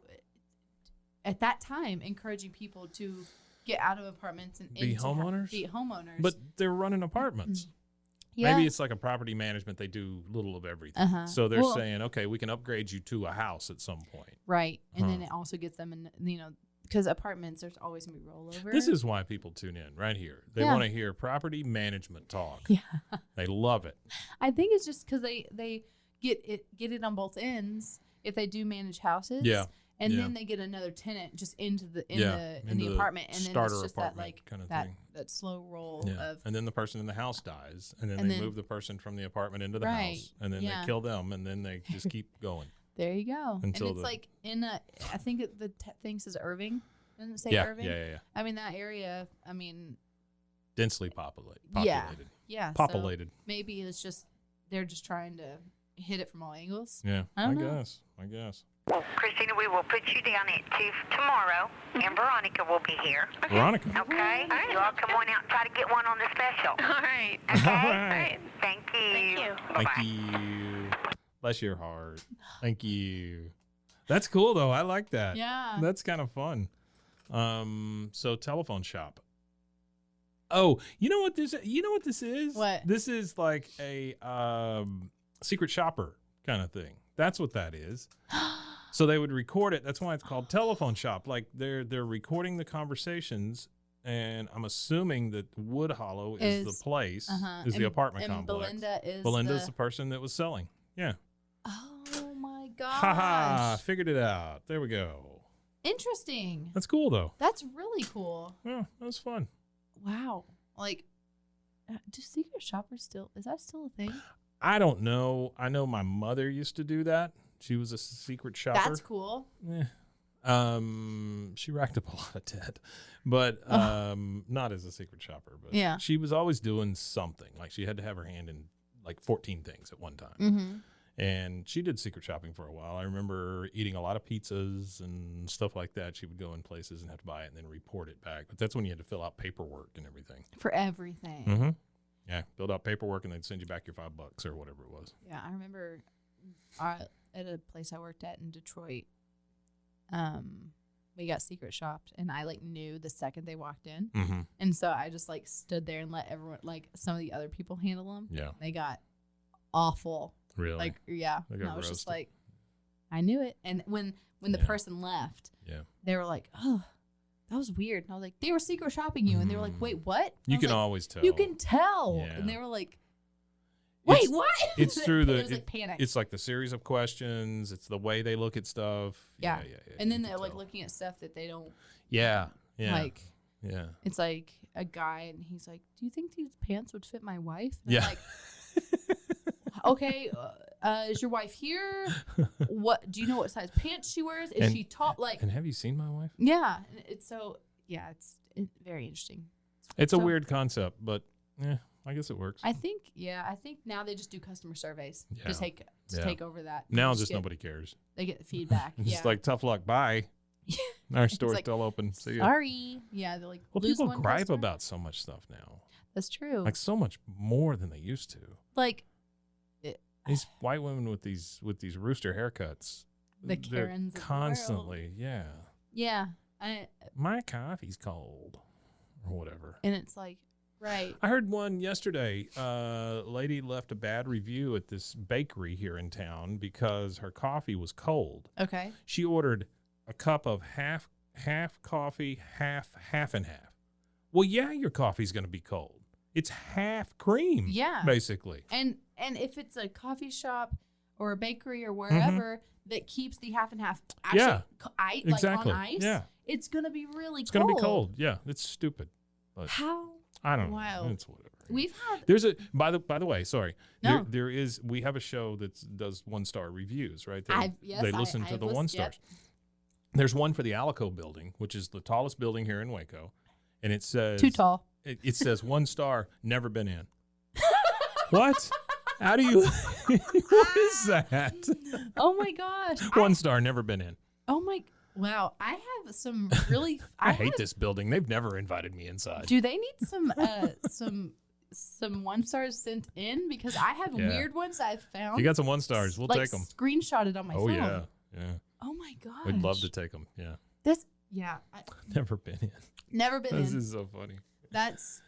at that time encouraging people to get out of apartments and Be homeowners? Be homeowners. But they're running apartments. yeah. Maybe it's like a property management. They do little of everything. Uh-huh. So they're Well- saying, okay, we can upgrade you to a house at some point. right, and then Huh. it also gets them in because apartments there's always gonna be rollover. This is why people tune in right here. They Yeah. want to hear property management talk. yeah. They love it. I think it's just because they get it on both ends if they do manage houses. Yeah. And Yeah. then they get another tenant just into the Yeah, in into the the apartment, and then starter it's just that apartment like kinda that thing. that slow roll Yeah. of And then the person in the house dies, and then And they then- move the person from the apartment into the Right, house, and then yeah. they kill them, and then they just keep going. there you go. Until and it's the- like I think the thing says Irving. Doesn't it say Yeah, Irving? yeah. I mean that area. I mean, Densely populated. yeah. Populated. So maybe it's just they're just trying to hit it from all angles. Yeah. I don't know. I guess. Well, Christina, we will put you down at 2 tomorrow, and Veronica will be here. Veronica. Okay? You all come on out and try to get one on the special. All right. Okay? All right. Thank you. Thank you. Bye-bye. Thank you. Bless your heart. Thank you. That's cool though. I like that. Yeah. That's kind of fun. So telephone shop. Oh, you know what this is? What? This is like a secret shopper kind of thing. That's what that is. So they would record it. That's why it's called telephone shop. Like they're recording the conversations, and I'm assuming that Wood Hollow is the place, is the apartment and complex. Belinda's the person that was selling. Yeah. Oh my gosh. Ha figured it out. There we go. Interesting. That's cool though. That's really cool. Yeah, that was fun. Wow. Like, do secret shoppers is that still a thing? I don't know. I know my mother used to do that. She was a secret shopper. That's cool. She racked up a lot of debt, but not as a secret shopper. But Yeah. she was always doing something. Like she had to have her hand in like 14 things at one time. Mm-hmm. And she did secret shopping for a while. I remember eating a lot of pizzas and stuff like that. She would go in places and have to buy it and then report it back. But that's when you had to fill out paperwork and everything. For everything. Mm-hmm. Yeah, filled out paperwork and they'd send you back your $5 or whatever it was. Yeah, I remember at a place I worked at in Detroit, we got secret shopped, and I like knew the second they walked in, Mm-hmm. and so I just like stood there and let everyone, like some of the other people, handle them. Yeah. They got awful. Really? Like yeah, They and got I was just roasted. like, I knew it, and when the Yeah. person left, Yeah. they were like, oh, that was weird, and I was like, they were secret shopping you, and they were like, wait, what? And I You was can like, always tell. You can tell, Yeah. and they were like, wait, It's- what? It's through the. It was like panic. It's like the series of questions. It's the way they look at stuff. Yeah. Yeah. And then you they're can like tell. looking at stuff that they don't Yeah. Yeah. like. Yeah. It's like a guy, and he's like, "Do you think these pants would fit my wife?" And Yeah. I'm like, okay, is your wife here? What do you know? What size pants she wears? Is she tall? Like, and have you seen my wife? Yeah, it's very interesting. It's a weird concept, but I guess it works. I think now they just do customer surveys to take over that. Now just nobody cares. They get the feedback. Just like tough luck. Bye. Our store's still open. See ya. Sorry. Yeah, they're like. Well, people gripe about so much stuff now. That's true. Like so much more than they used to. Like these white women with these rooster haircuts. The Karens constantly. Yeah. Yeah. My coffee's cold, or whatever. And it's like, right. I heard one yesterday. A lady left a bad review at this bakery here in town because her coffee was cold. Okay. She ordered a cup of half coffee, half and half. Well, yeah, your coffee's going to be cold. It's half cream. Yeah. Basically. And if it's a coffee shop or a bakery or wherever that keeps the half and half exactly. on ice, it's going to be really cold. It's going to be cold. Yeah, it's stupid. But how? I don't know. It's whatever. We've had there's a by the way, sorry. No. We have a show that does 1-star reviews, right? They listen to the 1 stars. Yep. There's one for the Alico building, which is the tallest building here in Waco, and it says too tall. It says 1 star, never been in. What? How do you? What is that? Oh my gosh! 1 star, never been in. Oh my! Wow, I have some really. I hate this building. They've never invited me inside. Do they need some 1 stars sent in? Because I have weird ones I've found. You got some 1 stars? We'll take them. Screenshotted on my phone. Yeah. Oh my gosh. We'd love to take them. Yeah. Never been in. This is so funny. That's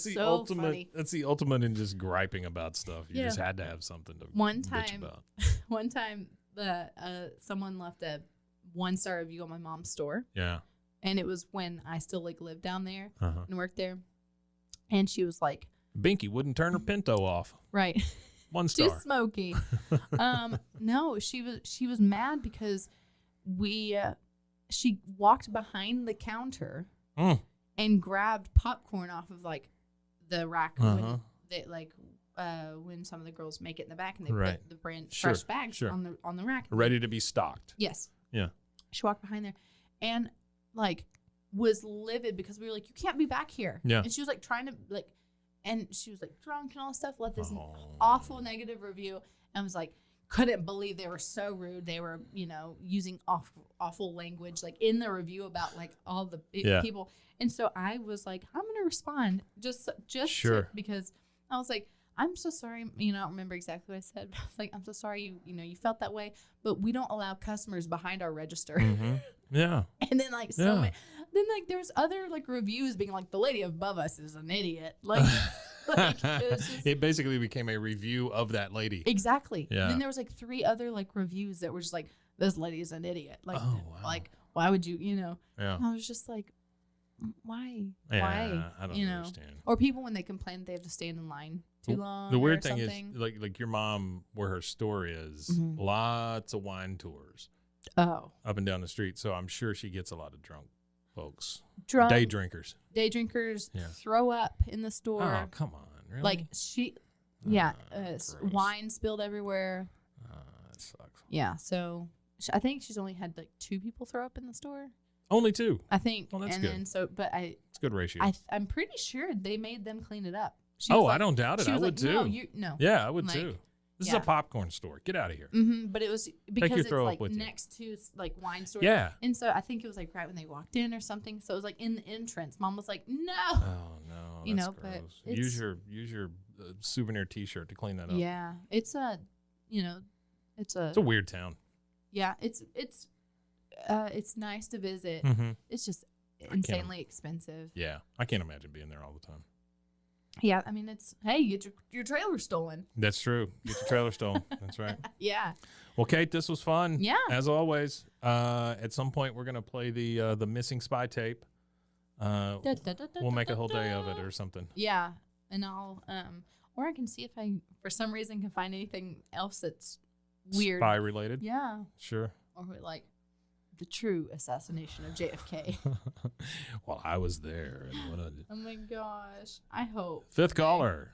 the ultimate. Funny. That's the ultimate in just griping about stuff. You just had to have something to bitch about. One time, someone left a 1-star review on my mom's store. Yeah. And it was when I still lived down there and worked there. And she was like, Binky wouldn't turn her Pinto off. Right. 1 star. Too smoky. No, she was mad because she walked behind the counter and grabbed popcorn off of the rack when some of the girls make it in the back and they put the brand fresh bags on the rack, ready to be stocked. Yes. Yeah. She walked behind there and was livid because we were like, you can't be back here. Yeah. And she was trying to and she was drunk and all this stuff, left this awful negative review, and was couldn't believe they were so rude. They were, using awful language in the review about all the people. And so I was like, I'm gonna respond just because I was like, I'm so sorry. I don't remember exactly what I said, but I was like, I'm so sorry you felt that way, but we don't allow customers behind our register. Mm-hmm. Yeah. And then there was other reviews being the lady above us is an idiot. It basically became a review of that lady. Exactly. Yeah. And then there was 3 other reviews that were just this lady is an idiot. Why would you, Yeah. And I was just why? Yeah, why? I don't understand. Or people when they complain they have to stand in line too long. The weird thing is like your mom, where her store is, lots of wine tours. Oh. Up and down the street. So I'm sure she gets a lot of drunk folks. Drunk. Day drinkers. Throw up in the store. Oh, come on. Really? Wine spilled everywhere. That sucks. Yeah. So I think she's only had 2 people throw up in the store. Only 2. I think. Well, that's and good. Then it's a good ratio. I'm pretty sure they made them clean it up. I don't doubt it. I would too. No. Yeah, I would too. This is a popcorn store. Get out of here. Mm-hmm, but it was because it's with next to wine store. Yeah. And so I think it was right when they walked in or something. So it was in the entrance. Mom was like, no. Oh no. That's gross. But use your souvenir T-shirt to clean that up. Yeah, it's a weird town. Yeah, it's nice to visit. Mm-hmm. It's just insanely expensive. Yeah, I can't imagine being there all the time. Yeah, I mean, you get your trailer stolen. That's true. Get your trailer stolen. That's right. Yeah. Well, Kate, this was fun. Yeah. As always. At some point, we're gonna play the missing spy tape. We'll make a whole day of it or something. Yeah, and I'll or I can see if I for some reason can find anything else that's weird, spy related. Yeah. Sure. Or the true assassination of JFK. Well, I was there. And oh my gosh. I hope. 5th caller.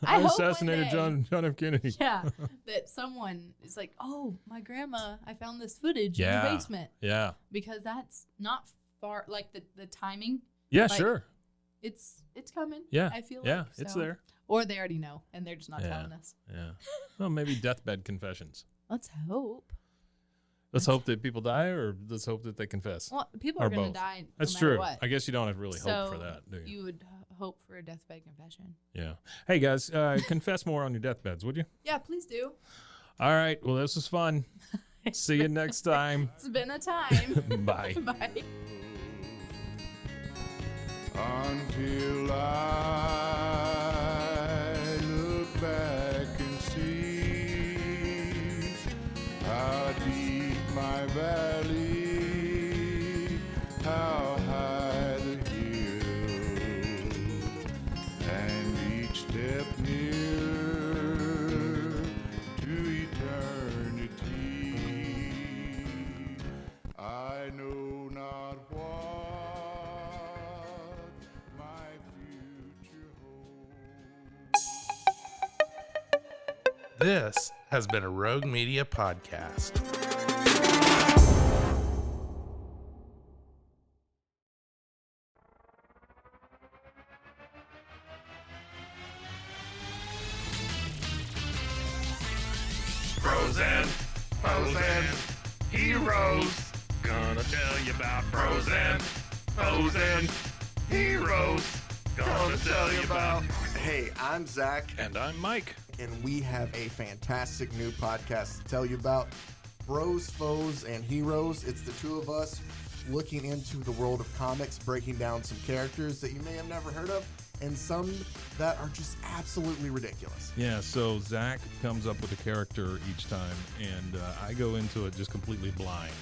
I hope assassinated one day, John F. Kennedy. Yeah, that someone is like, oh, my grandma, I found this footage in the basement. Yeah. Because that's not far, like the timing. Yeah, like, sure. It's coming. Yeah. I feel yeah, like. it's so. there. Or they already know, and they're just not telling us. Yeah. Well, maybe deathbed confessions. Let's hope. Let's hope that people die, or let's hope that they confess. Well, people or are going both. to die no That's matter true. what. I guess you don't have to really hope for that, do you? You would hope for a deathbed confession. Yeah. Hey, guys, confess more on your deathbeds, would you? Yeah, please do. All right. Well, this was fun. See you next time. It's been a time. Bye. Bye. Until I look back and see how deep my valley, how high the hill, and each step nearer to eternity. I know not what my future holds. This has been a Rogue Media podcast. Frozen, frozen, heroes. Gonna tell you about frozen, frozen, heroes. Gonna tell you about. Hey, I'm Zach. And I'm Mike. And we have a fantastic new podcast to tell you about. Bros, Foes, and Heroes. It's the two of us looking into the world of comics, breaking down some characters that you may have never heard of, and some that are just absolutely ridiculous. Yeah, so Zach comes up with a character each time, and I go into it just completely blind.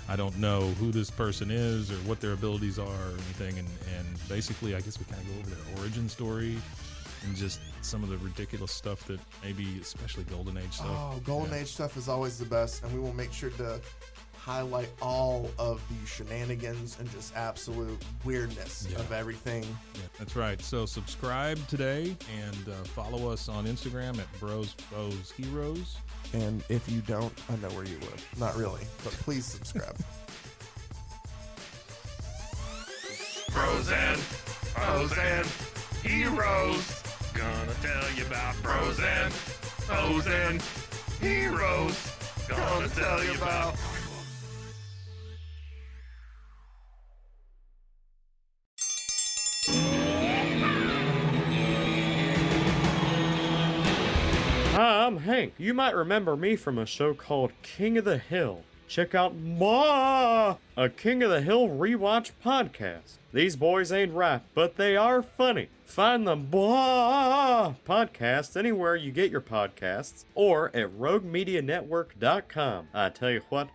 I don't know who this person is or what their abilities are or anything, and basically I guess we kind of go over their origin story and just some of the ridiculous stuff that maybe, especially Golden Age stuff. Oh, Golden Age stuff is always the best, and we will make sure to highlight all of the shenanigans and just absolute weirdness of everything. Yeah, that's right. So subscribe today and follow us on Instagram at Bros, Foes, Heroes. And if you don't, I know where you live. Not really, but please subscribe. Frozen, frozen, heroes. Gonna tell you about frozen, frozen, heroes. Gonna tell you about. Hi, I'm Hank. You might remember me from a show called King of the Hill. Check out a King of the Hill rewatch podcast. These boys ain't rap, but they are funny. Find the podcast anywhere you get your podcasts or at roguemedianetwork.com. I tell you what.